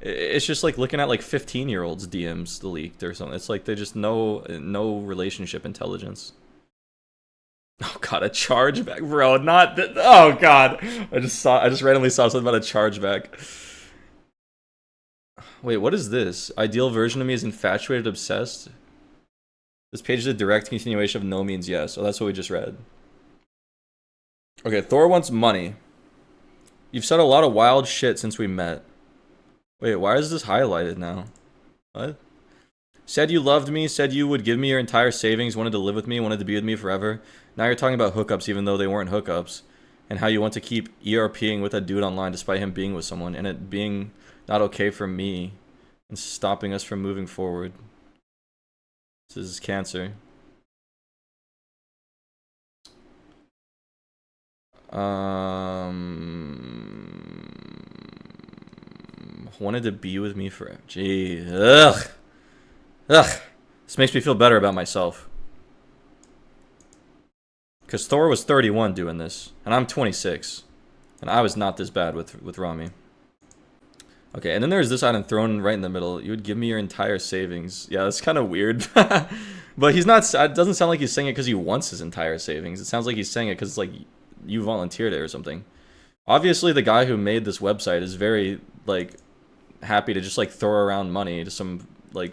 it's just like looking at like 15-year-olds DMs leaked or something. It's like they just no relationship intelligence. Oh god, a chargeback, bro, not that. Oh god, I just randomly saw something about a chargeback. Wait, what is this? Ideal version of me is infatuated, obsessed. This page is a direct continuation of no means yes. Oh, that's what we just read. Okay, Thor wants money. You've said a lot of wild shit since we met. Wait, why is this highlighted now? What? Said you loved me, said you would give me your entire savings, wanted to live with me, wanted to be with me forever. Now you're talking about hookups even though they weren't hookups. And how you want to keep ERPing with a dude online despite him being with someone. And it being not okay for me. And stopping us from moving forward. This is cancer. Wanted to be with me forever. Gee. Ugh. Ugh. This makes me feel better about myself. Because Thor was 31 doing this. And I'm 26. And I was not this bad with Rami. Okay, and then there's this item thrown right in the middle. You would give me your entire savings. Yeah, that's kind of weird. But he's not... It doesn't sound like he's saying it because he wants his entire savings. It sounds like he's saying it because, like, you volunteered it or something. Obviously, the guy who made this website is very, like, happy to just, like, throw around money to some, like...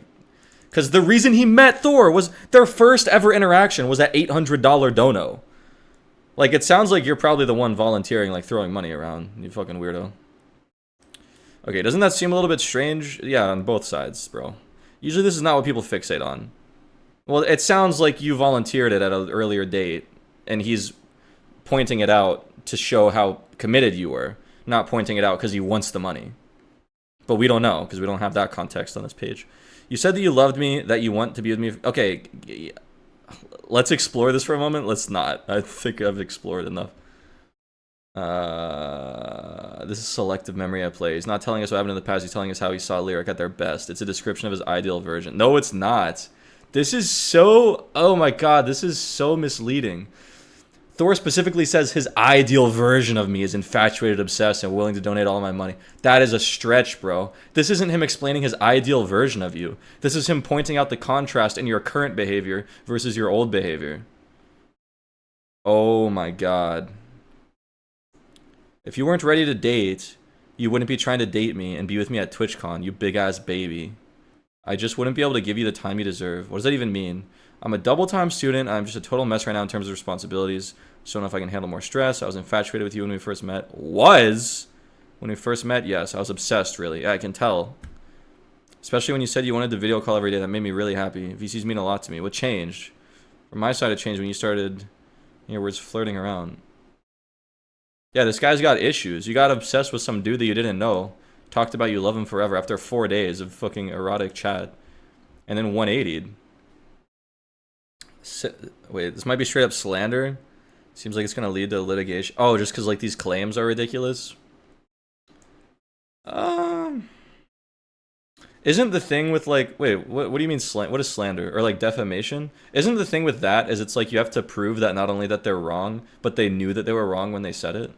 Because the reason he met Thor was their first ever interaction was that $800 dono. Like, it sounds like you're probably the one volunteering, like, throwing money around. You fucking weirdo. Okay, doesn't that seem a little bit strange? Yeah, on both sides, bro. Usually this is not what people fixate on. Well, it sounds like you volunteered it at an earlier date, and he's pointing it out to show how committed you were, not pointing it out because he wants the money. But we don't know, because we don't have that context on this page. You said that you loved me, that you want to be with me. Okay, let's explore this for a moment. Let's not. I think I've explored enough. This is selective memory I play. He's not telling us what happened in the past. He's telling us how he saw Lyric at their best. It's a description of his ideal version. No, it's not. This is so... Oh my god, this is so misleading. Thor specifically says his ideal version of me is infatuated, obsessed, and willing to donate all my money. That is a stretch, bro. This isn't him explaining his ideal version of you. This is him pointing out the contrast in your current behavior versus your old behavior. Oh my god. If you weren't ready to date, you wouldn't be trying to date me and be with me at TwitchCon, you big-ass baby. I just wouldn't be able to give you the time you deserve. What does that even mean? I'm a double-time student. I'm just a total mess right now in terms of responsibilities. Just don't know if I can handle more stress. I was infatuated with you when we first met. When we first met, yes. I was obsessed, really. Yeah, I can tell. Especially when you said you wanted to video call every day. That made me really happy. VCs mean a lot to me. What changed? From my side, it changed when you started, in your words, flirting around. Yeah, this guy's got issues. You got obsessed with some dude that you didn't know. Talked about you love him forever after 4 days of fucking erotic chat. And then 180'd. Wait, this might be straight up slander. Seems like it's gonna lead to litigation. Oh, just because like these claims are ridiculous. Isn't the thing with like, wait, what do you mean what is slander or like defamation? Isn't the thing with that is it's like you have to prove that not only that they're wrong, but they knew that they were wrong when they said it?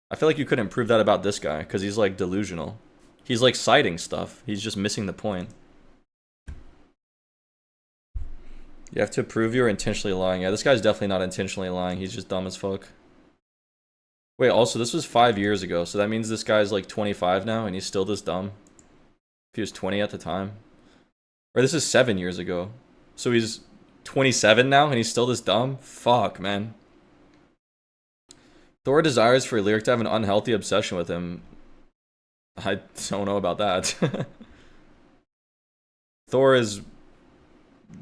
I feel like you couldn't prove that about this guy because he's like delusional. He's like citing stuff. He's just missing the point. You have to prove you're intentionally lying. Yeah, this guy's definitely not intentionally lying. He's just dumb as fuck. Wait, also, this was 5 years ago, so that means this guy's like 25 now and he's still this dumb. If he was 20 at the time. Or this is 7 years ago. So he's 27 now and he's still this dumb? Fuck, man. Thor desires for Lyric to have an unhealthy obsession with him. I don't know about that. Thor is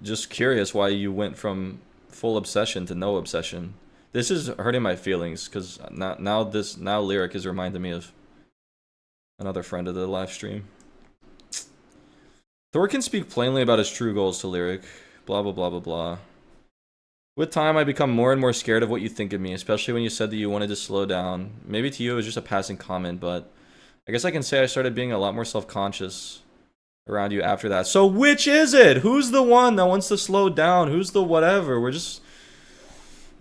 just curious why you went from full obsession to no obsession. This is hurting my feelings because now Lyric is reminding me of another friend of the live stream. Thor can speak plainly about his true goals to Lyric. Blah blah blah blah blah. With time, I become more and more scared of what you think of me, especially when you said that you wanted to slow down. Maybe to you it was just a passing comment, but I guess I can say I started being a lot more self-conscious around you after that. So which is it? Who's the one that wants to slow down? Who's the whatever? We're just...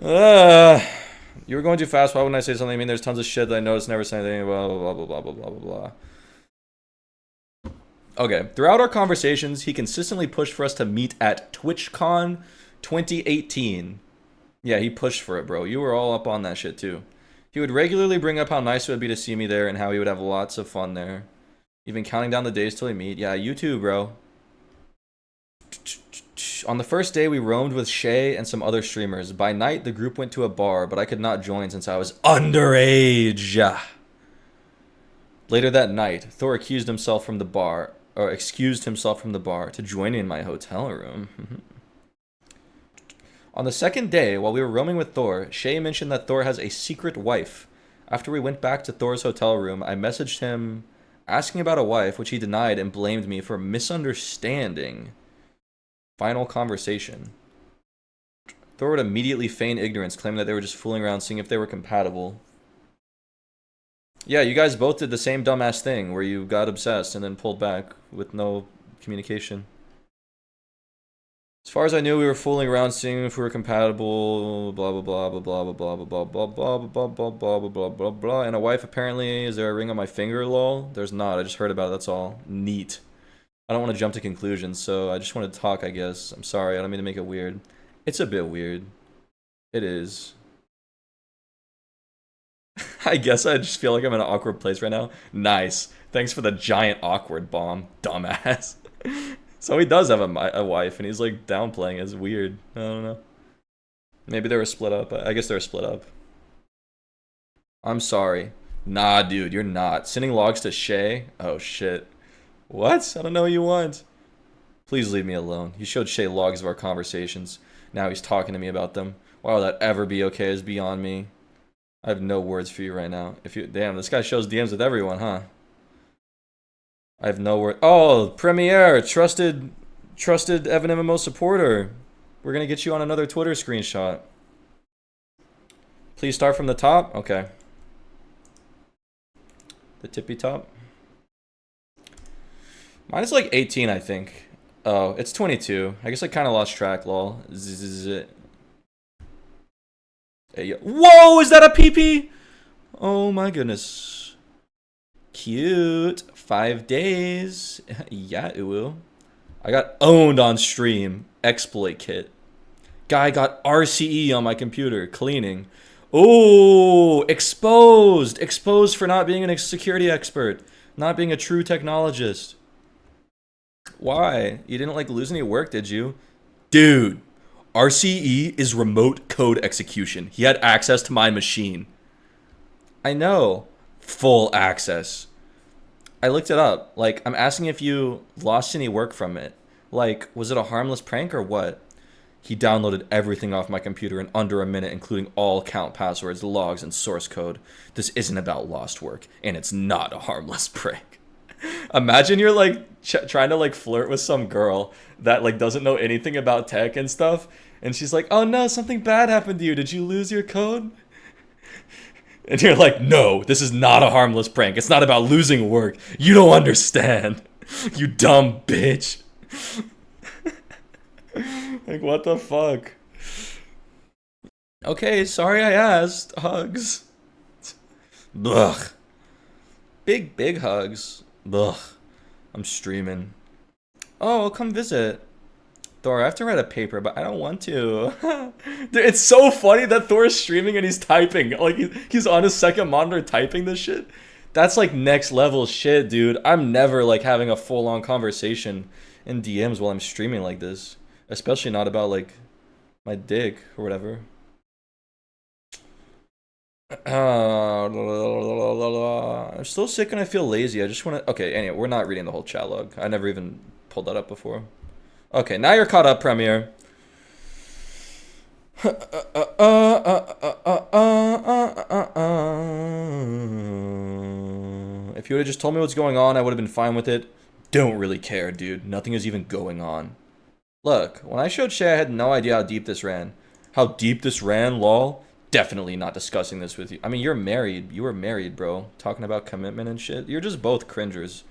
You were going too fast. Why wouldn't I say something? I mean, there's tons of shit that I noticed, never say anything. Blah, blah, blah, blah, blah, blah, blah, blah. Okay. Throughout our conversations, he consistently pushed for us to meet at TwitchCon 2018. Yeah, he pushed for it, bro. You were all up on that shit, too. He would regularly bring up how nice it would be to see me there and how he would have lots of fun there. Even counting down the days till we meet. Yeah, you too, bro. On the first day, we roamed with Shay and some other streamers. By night, the group went to a bar, but I could not join since I was underage. Later that night, Thor excused himself from the bar to join me in my hotel room. On the second day, while we were roaming with Thor, Shay mentioned that Thor has a secret wife. After we went back to Thor's hotel room, I messaged him asking about a wife, which he denied and blamed me for misunderstanding. Final conversation. Thor would immediately feign ignorance, claiming that they were just fooling around, seeing if they were compatible. Yeah, you guys both did the same dumbass thing, where you got obsessed and then pulled back with no communication. As far as I knew, we were fooling around, seeing if we were compatible, blah blah blah blah blah blah blah blah blah blah blah blah blah blah blah blah blah. And a wife, apparently. Is there a ring on my finger, lol? There's not. I just heard about it, that's all. Neat. I don't want to jump to conclusions, so I just want to talk, I guess. I'm sorry, I don't mean to make it weird. It's a bit weird. It is. I guess I just feel like I'm in an awkward place right now. Nice. Thanks for the giant awkward bomb, dumbass. So he does have a wife, and he's like downplaying it. It's weird. I don't know. Maybe they were split up. I guess they were split up. I'm sorry. Nah, dude, you're not. Sending logs to Shay? Oh, shit. What? I don't know what you want. Please leave me alone. You showed Shay logs of our conversations. Now he's talking to me about them. Why would that ever be okay is beyond me. I have no words for you right now. Damn, this guy shows DMs with everyone, huh? I have no word. Oh, Premiere, trusted EvanMMO supporter. We're gonna get you on another Twitter screenshot. Please start from the top. Okay. The tippy top. Mine is like 18, I think. Oh, it's 22. I guess I kind of lost track, lol. Hey, whoa, is that a PP? Oh my goodness. Cute. 5 days. Yeah, ooh. I got owned on stream. Exploit kit. Guy got RCE on my computer. Cleaning. Oh, exposed. Exposed for not being a security expert. Not being a true technologist. Why? You didn't like lose any work, did you? Dude. RCE is remote code execution. He had access to my machine. I know. Full access. I looked it up. Like, I'm asking if you lost any work from it. Like, was it a harmless prank or what? He downloaded everything off my computer in under a minute, including all account passwords, logs, and source code. This isn't about lost work, and it's not a harmless prank. Imagine you're like trying to like flirt with some girl that like doesn't know anything about tech and stuff, and she's like, "Oh no, something bad happened to you. Did you lose your code?" And you're like, "No, this is not a harmless prank. It's not about losing work. You don't understand." You dumb bitch. Like, what the fuck? Okay, sorry I asked. Hugs. Ugh. Big hugs. Ugh. I'm streaming. Oh, come visit. Thor, I have to write a paper, but I don't want to. Dude, it's so funny that Thor is streaming and he's typing. Like, he's on his second monitor typing this shit. That's like next level shit, dude. I'm never like having a full-on conversation in DMs while I'm streaming like this. Especially not about like my dick or whatever. I'm still sick and I feel lazy. I just want to... Okay, anyway, we're not reading the whole chat log. I never even pulled that up before. Okay, now you're caught up, Premiere. If you would have just told me what's going on, I would have been fine with it. Don't really care, dude. Nothing is even going on. Look, when I showed Shay, I had no idea how deep this ran. How deep this ran, lol? Definitely not discussing this with you. I mean, you're married. You were married, bro. Talking about commitment and shit. You're just both cringers.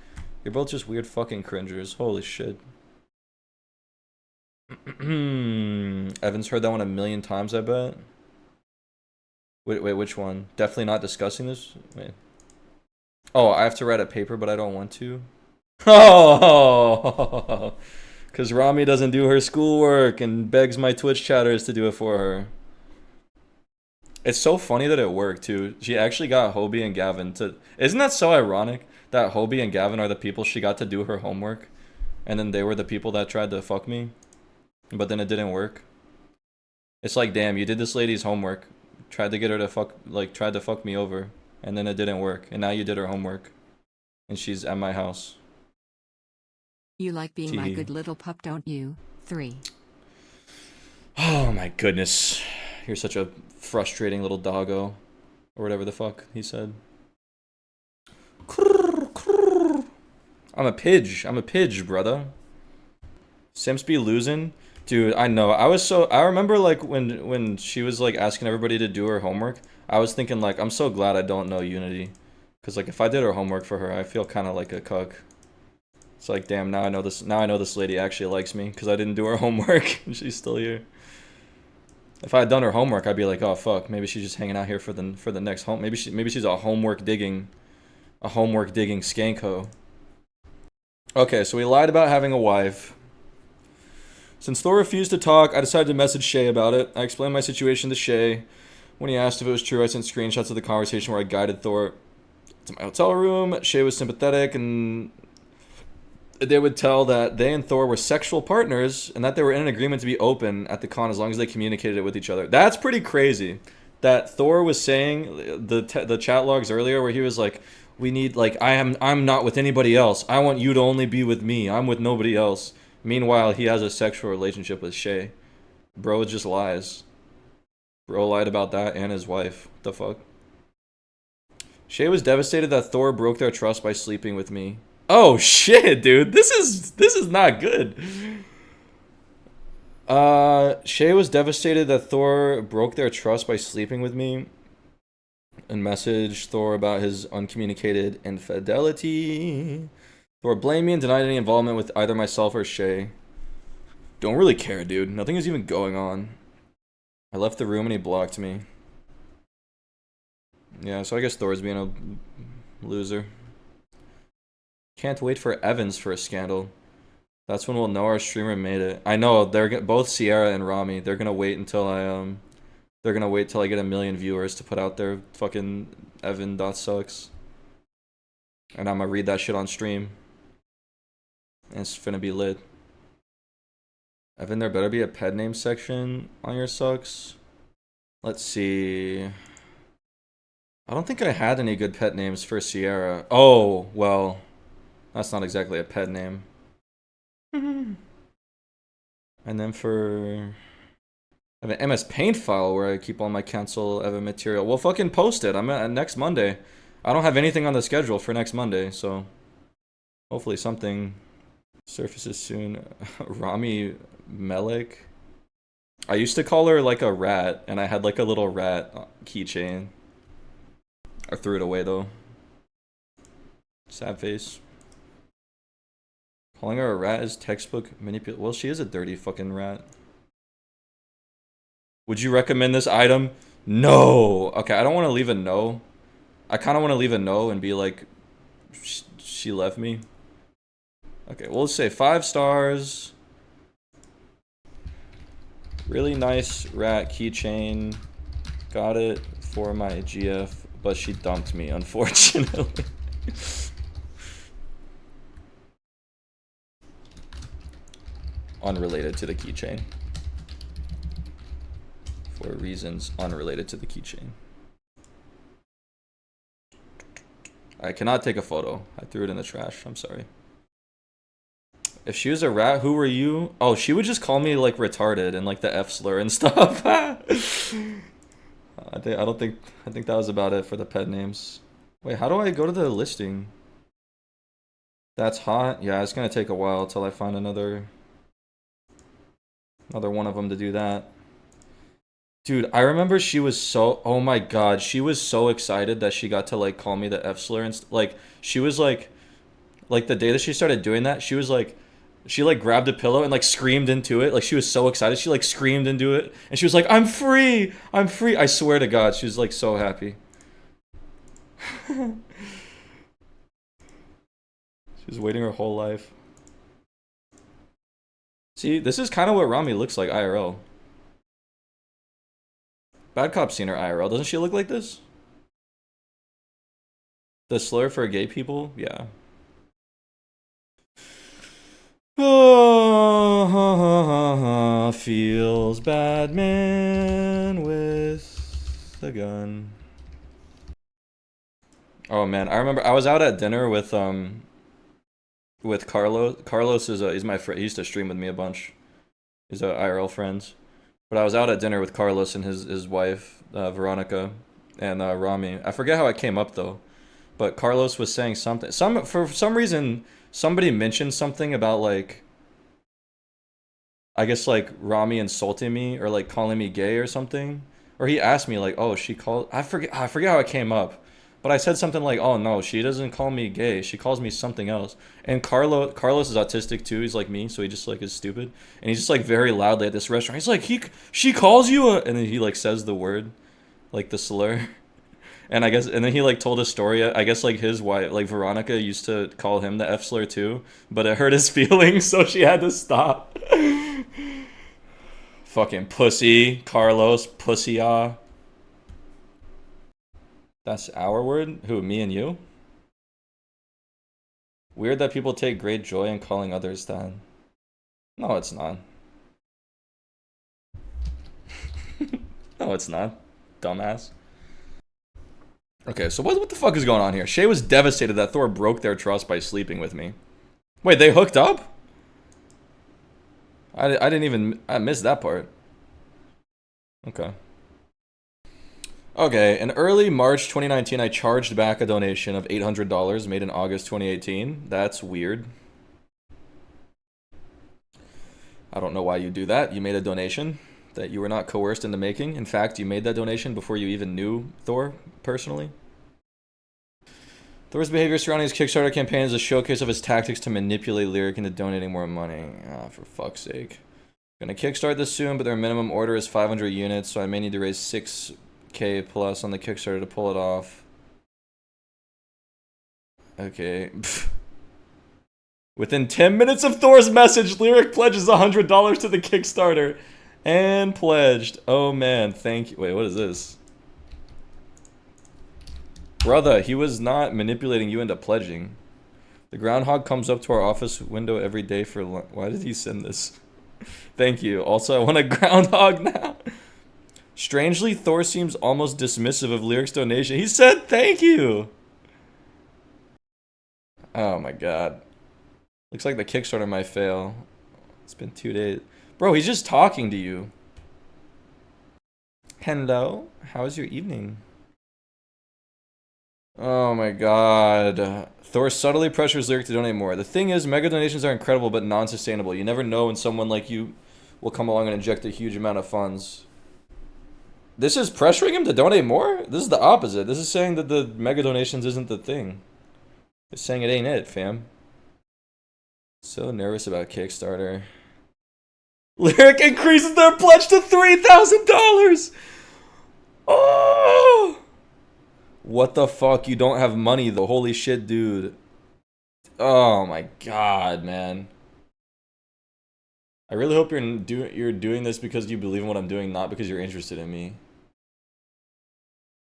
You're both just weird fucking cringers. Holy shit. Evan's heard that one a million times, I bet. Wait, which one? Definitely not discussing this? Wait. Oh, I have to write a paper, but I don't want to? Oh! Because Rami doesn't do her schoolwork and begs my Twitch chatters to do it for her. It's so funny that it worked, too. She actually got Hobie and Gavin to... Isn't that so ironic? That Hobie and Gavin are the people she got to do her homework. And then they were the people that tried to fuck me. But then it didn't work. It's like, damn, you did this lady's homework. Tried to get her to fuck... Like, tried to fuck me over. And then it didn't work. And now you did her homework. And she's at my house. You like being my good little pup, don't you? 3. Oh my goodness. You're such a frustrating little doggo. Or whatever the fuck he said. I'm a pidge. I'm a pidge, brother. Sims be losing? Dude, I know. I remember like when she was like asking everybody to do her homework. I was thinking like, I'm so glad I don't know Unity. Because like if I did her homework for her, I feel kind of like a cuck. It's like, damn, now I know this lady actually likes me because I didn't do her homework and she's still here. If I had done her homework, I'd be like, oh fuck, maybe she's just hanging out here for the next home. Maybe she's a homework digging skanko. Okay, so we lied about having a wife. Since Thor refused to talk, I decided to message Shay about it. I explained my situation to Shay. When he asked if it was true, I sent screenshots of the conversation where I guided Thor to my hotel room. Shay was sympathetic and they would tell that they and Thor were sexual partners and that they were in an agreement to be open at the con as long as they communicated it with each other. That's pretty crazy. That Thor was saying the chat logs earlier where he was like, we need like I'm not with anybody else. I want you to only be with me. I'm with nobody else. Meanwhile, he has a sexual relationship with Shay. Bro just lies. Bro lied about that and his wife. What the fuck? Shay was devastated that Thor broke their trust by sleeping with me. Oh shit, dude. This is not good. Shay was devastated that Thor broke their trust by sleeping with me and messaged Thor about his uncommunicated infidelity. Thor blamed me and denied any involvement with either myself or Shay. Don't really care, dude. Nothing is even going on. I left the room and he blocked me. Yeah, so I guess Thor's being a loser. Can't wait for Evans for a scandal. That's when we'll know our streamer made it. I know, they're both Sierra and Rami. They're gonna wait until I get 1 million viewers to put out their fucking Evan.sucks. And I'm gonna read that shit on stream. And it's finna be lit. Evan, there better be a pet name section on your sucks. Let's see. I don't think I had any good pet names for Sierra. Oh, well. That's not exactly a pet name. And then for... I have an MS Paint file where I keep all my cancel Evan material. Well, fucking post it. I'm at next Monday. I don't have anything on the schedule for next Monday, so... Hopefully something surfaces soon. Rami Melik. I used to call her like a rat, and I had like a little rat keychain. I threw it away though. Sad face. Calling her a rat is textbook manipulation. Well, she is a dirty fucking rat. Would you recommend this item? No. Okay, I don't want to leave a no. I kind of want to leave a no and be like, she left me. Okay, we'll say 5 stars. Really nice rat keychain. Got it for my GF, but she dumped me, unfortunately. Unrelated to the keychain. For reasons unrelated to the keychain. I cannot take a photo. I threw it in the trash. I'm sorry. If she was a rat, who were you? Oh, she would just call me like retarded and like the F slur and stuff. I think that was about it for the pet names. Wait, how do I go to the listing? That's hot. Yeah, it's gonna take a while till I find another one of them to do that. Dude, I remember she was so, oh my god, she was so excited that she got to like call me the F slur and like she was like the day that she started doing that, she was like, she like grabbed a pillow and like screamed into it. Like she was so excited, she like screamed into it and she was like, I'm free, I'm free. I swear to God, she was like so happy. She was waiting her whole life. See, this is kind of what Rami looks like IRL. Bad Cop's seen her IRL. Doesn't she look like this? The slur for gay people? Yeah. Oh, feels bad man with a gun. Oh man, I remember I was out at dinner with Carlos. Carlos is he's my friend. He used to stream with me a bunch. He's a IRL friend. But I was out at dinner with Carlos and his wife, Veronica, and Rami. I forget how it came up though, but Carlos was saying something. For some reason, somebody mentioned something about like, I guess like Rami insulting me or like calling me gay or something. Or he asked me like, oh, she called. I forget how it came up, but I said something like, oh no, she doesn't call me gay. She calls me something else. And Carlos is autistic too. He's like me, so he just like is stupid. And he's just like very loudly at this restaurant. He's like, she calls you a, and then he like says the word, like the slur. And I guess, and then he like told a story. I guess like his wife, like Veronica, used to call him the F slur too, but it hurt his feelings, so she had to stop. Fucking pussy, Carlos, pussy-ah. That's our word? Who, me and you? Weird that people take great joy in calling others that. No, it's not. No, it's not. Dumbass. Okay, so what the fuck is going on here? Shay was devastated that Thor broke their trust by sleeping with me. Wait, they hooked up? I missed that part. Okay. Okay, in early March 2019, I charged back a donation of $800 made in August 2018. That's weird. I don't know why you do that. You made a donation that you were not coerced into making. In fact, you made that donation before you even knew Thor personally. Thor's behavior surrounding his Kickstarter campaign is a showcase of his tactics to manipulate Lyric into donating more money. Ah, for fuck's sake. Gonna kickstart this soon, but their minimum order is 500 units, so I may need to raise 6K plus on the Kickstarter to pull it off. Okay. Within 10 minutes of Thor's message, Lyric pledges $100 to the Kickstarter. And pledged. Oh man, thank you. Wait, what is this? Brother, he was not manipulating you into pledging. The groundhog comes up to our office window every day for lunch. Why did he send this? Thank you. Also, I want a groundhog now. Strangely, Thor seems almost dismissive of Lyric's donation. He said thank you. Oh my god. Looks like the Kickstarter might fail. It's been 2 days. Bro, he's just talking to you. Hello? How was your evening? Oh my god. Thor subtly pressures Lyric to donate more. The thing is, mega donations are incredible but non-sustainable. You never know when someone like you will come along and inject a huge amount of funds. This is pressuring him to donate more? This is the opposite. This is saying that the mega donations isn't the thing. It's saying it ain't it, fam. So nervous about Kickstarter. Lyric increases their pledge to $3,000. Oh! What the fuck? You don't have money though. Holy shit, dude. Oh my god, man. I really hope you're doing this because you believe in what I'm doing, not because you're interested in me.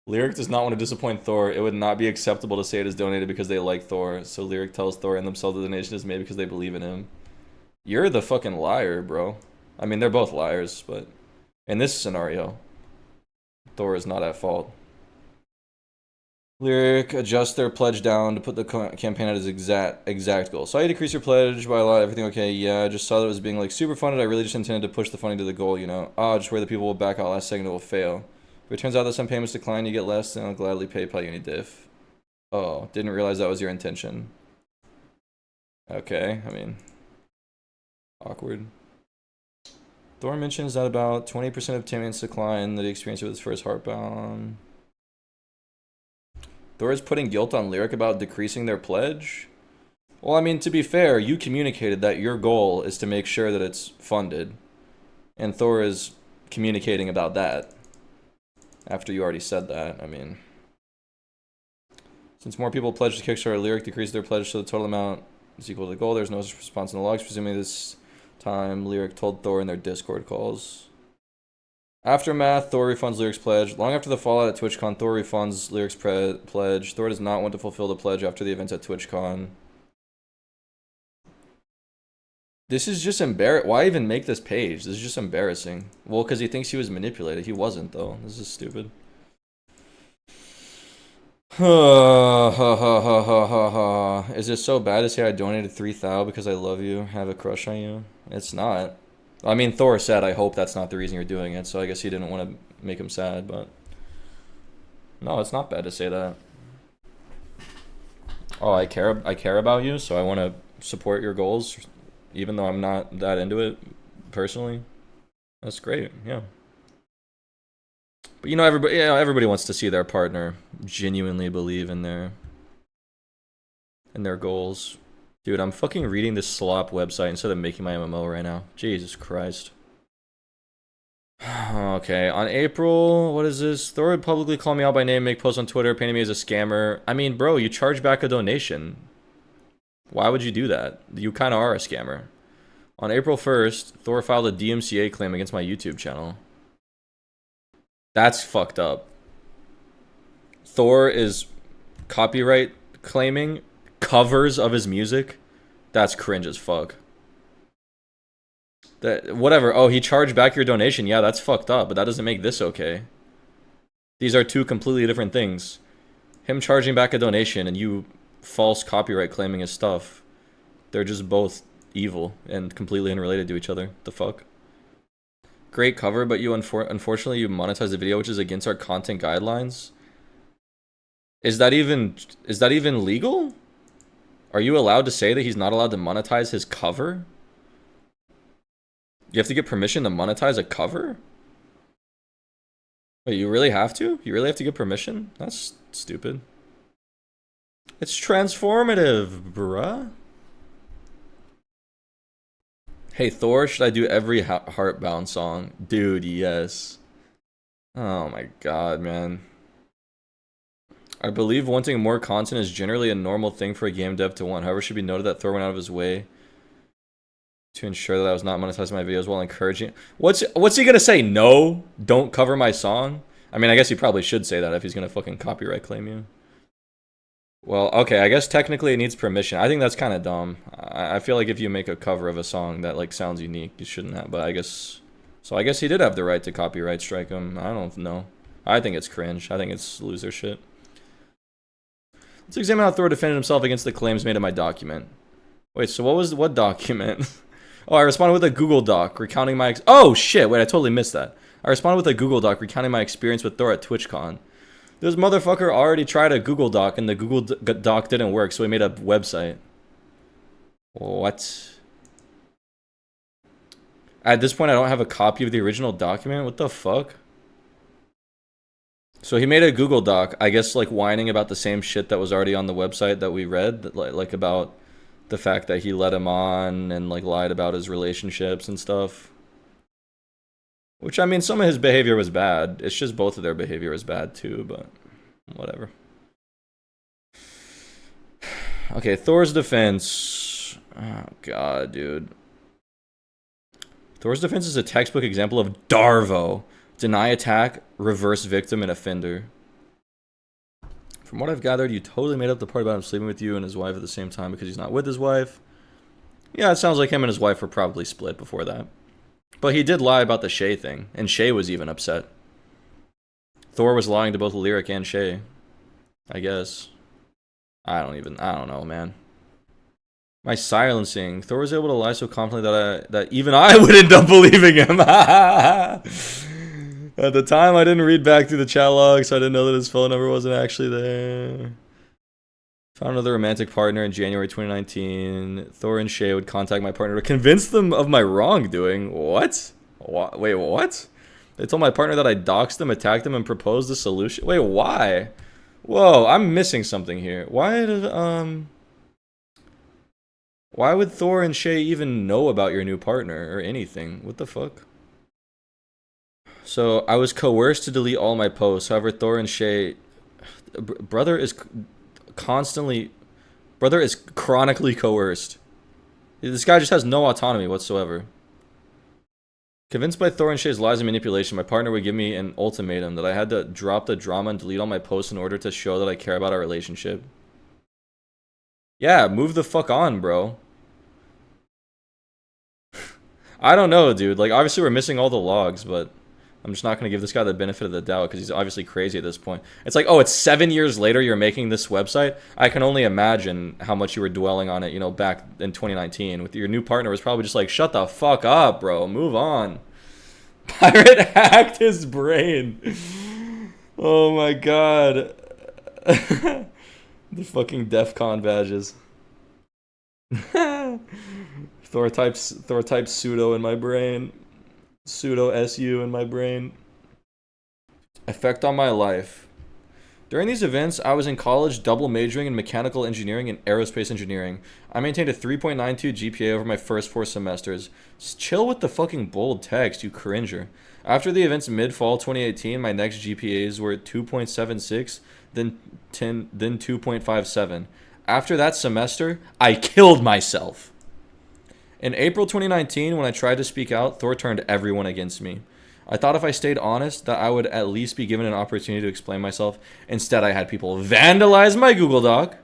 Lyric does not want to disappoint Thor. It would not be acceptable to say it is donated because they like Thor. So Lyric tells Thor and themselves the donation is made because they believe in him. You're the fucking liar, bro. I mean, they're both liars, but in this scenario, Thor is not at fault. Lyric adjusts their pledge down to put the campaign at its exact goal. So I decrease your pledge by a lot. Everything okay? Yeah, I just saw that it was being like super funded. I really just intended to push the funding to the goal, you know. Oh, just where the people will back out last second, it will fail. If it turns out that some payments decline, you get less, then I'll gladly PayPal you any diff. Oh, didn't realize that was your intention. Okay, I mean, awkward. Thor mentions that about 20% of payments decline that he experienced with his first Heartbound. Thor is putting guilt on Lyric about decreasing their pledge? Well, I mean, to be fair, you communicated that your goal is to make sure that it's funded. And Thor is communicating about that. After you already said that, I mean. Since more people pledge to Kickstarter, Lyric decreased their pledge so the total amount is equal to the goal. There's no response in the logs. Presumably this time, Lyric told Thor in their Discord calls. Aftermath, Thor refunds Lyric's pledge. Long after the fallout at TwitchCon, Thor refunds Lyric's pledge. Thor does not want to fulfill the pledge after the events at TwitchCon. This is just embarrassing. Why even make this page? This is just embarrassing. Well, because he thinks he was manipulated. He wasn't, though. This is stupid. Is it so bad to say I donated 3,000 because I love you, have a crush on you? It's not. I mean, Thor said, I hope that's not the reason you're doing it, so I guess he didn't want to make him sad, but... No, it's not bad to say that. Oh, I care about you, so I want to support your goals, even though I'm not that into it, personally. That's great, yeah. But you know, everybody wants to see their partner genuinely believe in their goals. Dude, I'm fucking reading this slop website instead of making my MMO right now. Jesus Christ. Okay, on April, what is this? Thor would publicly call me out by name, make posts on Twitter, painting me as a scammer. I mean, bro, you charge back a donation. Why would you do that? You kind of are a scammer. On April 1st, Thor filed a DMCA claim against my YouTube channel. That's fucked up. Thor is copyright claiming covers of his music. That's cringe as fuck. That whatever. Oh, he charged back your donation. Yeah, that's fucked up, but that doesn't make this okay. These are two completely different things. Him charging back a donation and you false copyright claiming his stuff. They're just both evil and completely unrelated to each other. The fuck? Great cover, but you unfortunately you monetize the video, which is against our content guidelines. Is that even legal? Are you allowed to say that he's not allowed to monetize his cover? You have to get permission to monetize a cover? Wait, you really have to? You really have to get permission? That's stupid. It's transformative, bruh. Hey, Thor, should I do every Heartbound song? Dude, yes. Oh my god, man. I believe wanting more content is generally a normal thing for a game dev to want. However, it should be noted that Thor went out of his way to ensure that I was not monetizing my videos while encouraging... What's he gonna say? No? Don't cover my song? I mean, I guess he probably should say that if he's gonna fucking copyright claim you. Well, okay, I guess technically it needs permission. I think that's kind of dumb. I feel like if you make a cover of a song that, like, sounds unique, you shouldn't have, but I guess... So I guess he did have the right to copyright strike him. I don't know. I think it's cringe. I think it's loser shit. Let's examine how Thor defended himself against the claims made in my document. Wait, so what document? Oh, I responded with a Google Doc recounting my... Oh, shit, wait, I totally missed that. I responded with a Google Doc recounting my experience with Thor at TwitchCon. This motherfucker already tried a Google Doc, and the Google Doc didn't work, so he made a website. What? At this point, I don't have a copy of the original document? What the fuck? So he made a Google Doc, I guess, like, whining about the same shit that was already on the website that we read, like about the fact that he led him on and like lied about his relationships and stuff. Which, I mean, some of his behavior was bad. It's just both of their behavior was bad too, but whatever. Okay, Thor's defense. Oh god, dude. Thor's defense is a textbook example of Darvo. Deny attack, reverse victim, and offender. From what I've gathered, you totally made up the part about him sleeping with you and his wife at the same time because he's not with his wife. Yeah, it sounds like him and his wife were probably split before that. But he did lie about the Shay thing, and Shay was even upset. Thor was lying to both Lyric and Shay. I guess. I don't know, man. My silencing. Thor was able to lie so confidently that even I would end up believing him. At the time, I didn't read back through the chat log, so I didn't know that his phone number wasn't actually there. Found another romantic partner in January 2019. Thor and Shay would contact my partner to convince them of my wrongdoing. What? Wait, what? They told my partner that I doxed them, attacked them, and proposed a solution. Wait, why? Whoa, I'm missing something here. Why would Thor and Shay even know about your new partner or anything? What the fuck? So, I was coerced to delete all my posts. However, Thor and Shay... Brother is chronically coerced. This guy just has no autonomy whatsoever. Convinced by Thor and Shay's lies and manipulation, my partner would give me an ultimatum that I had to drop the drama and delete all my posts in order to show that I care about our relationship. Yeah, move the fuck on, bro. I don't know, dude. Like, obviously we're missing all the logs, but I'm just not going to give this guy the benefit of the doubt because he's obviously crazy at this point. It's like, oh, it's 7 years later you're making this website? I can only imagine how much you were dwelling on it, you know, back in 2019. With your new partner was probably just like, shut the fuck up, bro. Move on. Pirate hacked his brain. Oh my god. The fucking DEFCON badges. Thor types pseudo in my brain. Pseudo SU in my brain. Effect on my life. During these events, I was in college double majoring in mechanical engineering and aerospace engineering. I maintained a 3.92 GPA over my first 4 semesters. Just chill with the fucking bold text, you cringer. After the events mid-fall 2018, my next GPAs were 2.76, then 2.57. After that semester, I killed myself. In April 2019, when I tried to speak out, Thor turned everyone against me. I thought if I stayed honest, that I would at least be given an opportunity to explain myself. Instead, I had people vandalize my Google Doc.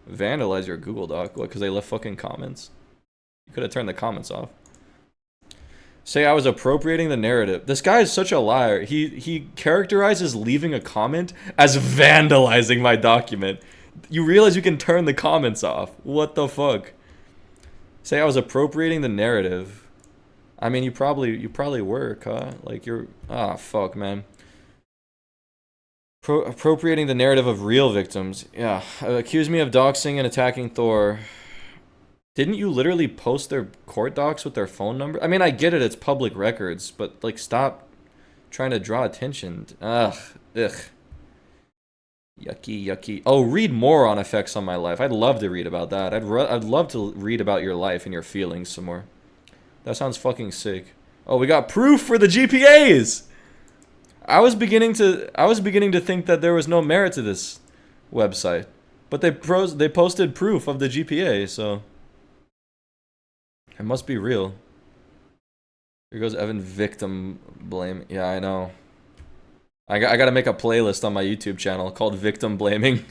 Vandalize your Google Doc? What, because they left fucking comments? You could have turned the comments off. Say I was appropriating the narrative. This guy is such a liar. He characterizes leaving a comment as vandalizing my document. You realize you can turn the comments off. What the fuck? Say I was appropriating the narrative. I mean, you probably were, huh? Like you're, fuck, man. Appropriating the narrative of real victims. Yeah, accuse me of doxing and attacking Thor. Didn't you literally post their court docs with their phone number? I mean, I get it, it's public records, but like, stop trying to draw attention. Ugh. Yucky. Oh, read more on effects on my life. I'd love to read about that. I'd love to read about your life and your feelings some more. That sounds fucking sick. Oh, we got proof for the GPAs. I was beginning to think that there was no merit to this website, but they posted proof of the GPA, so it must be real. Here goes Evan victim blame. Yeah, I know. I got to make a playlist on my YouTube channel called Victim Blaming.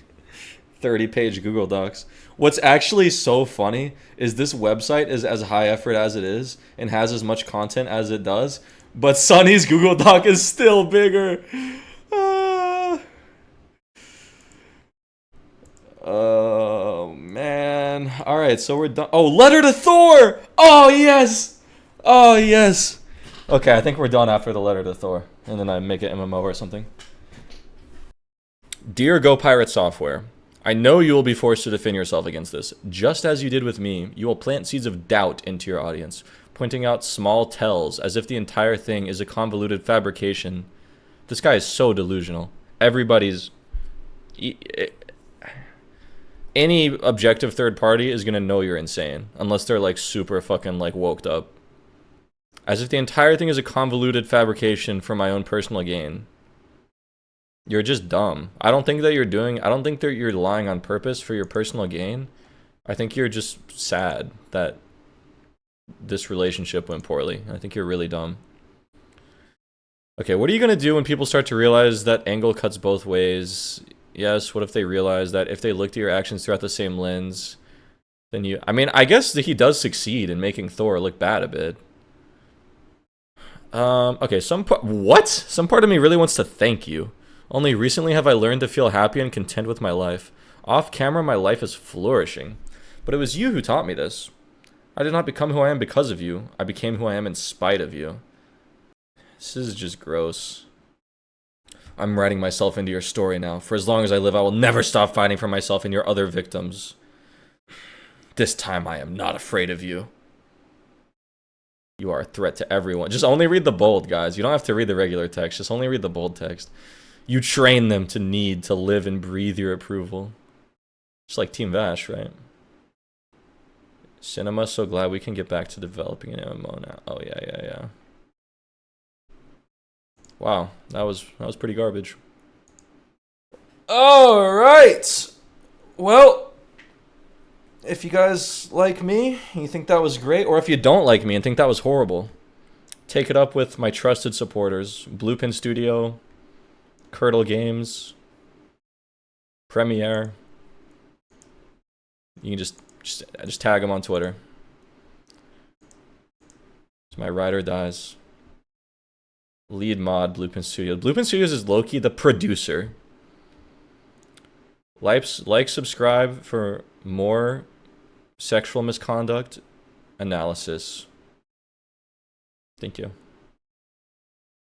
30-page Google Docs. What's actually so funny is this website is as high effort as it is and has as much content as it does, but Sonny's Google Doc is still bigger. Oh, man. All right, so we're done. Oh, letter to Thor! Oh, yes! Oh, yes! Okay, I think we're done after the letter to Thor. And then I make it MMO or something. Dear Go Pirate Software, I know you will be forced to defend yourself against this. Just as you did with me, you will plant seeds of doubt into your audience, pointing out small tells as if the entire thing is a convoluted fabrication. This guy is so delusional. any objective third party is gonna know you're insane unless they're like super fucking like woked up. As if the entire thing is a convoluted fabrication for my own personal gain. You're just dumb. I don't think that you're lying on purpose for your personal gain. I think you're just sad that this relationship went poorly. I think you're really dumb. Okay, what are you gonna do when people start to realize that angle cuts both ways? Yes, what if they realize that if they looked at your actions throughout the same lens, then you... I mean, I guess that he does succeed in making Thor look bad a bit. Okay, some part of me really wants to thank you. Only recently have I learned to feel happy and content with my life. Off camera, my life is flourishing. But it was you who taught me this. I did not become who I am because of you. I became who I am in spite of you. This is just gross. I'm writing myself into your story now. For as long as I live, I will never stop fighting for myself and your other victims. This time I am not afraid of you. You are a threat to everyone. Just only read the bold, guys. You don't have to read the regular text. Just only read the bold text. You train them to need to live and breathe your approval. Just like Team Vash, right? Cinema, so glad we can get back to developing an MMO now. Oh, yeah. Wow, that was pretty garbage. All right. Well, if you guys like me, you think that was great, or if you don't like me and think that was horrible, take it up with my trusted supporters: Bluepin Studio, Curdle Games, Premiere. You can just tag them on Twitter. It's my ride or dies. Lead mod, Bluepin Studios. Bluepin Studios is low-key the producer. Like, subscribe for more sexual misconduct analysis. Thank you.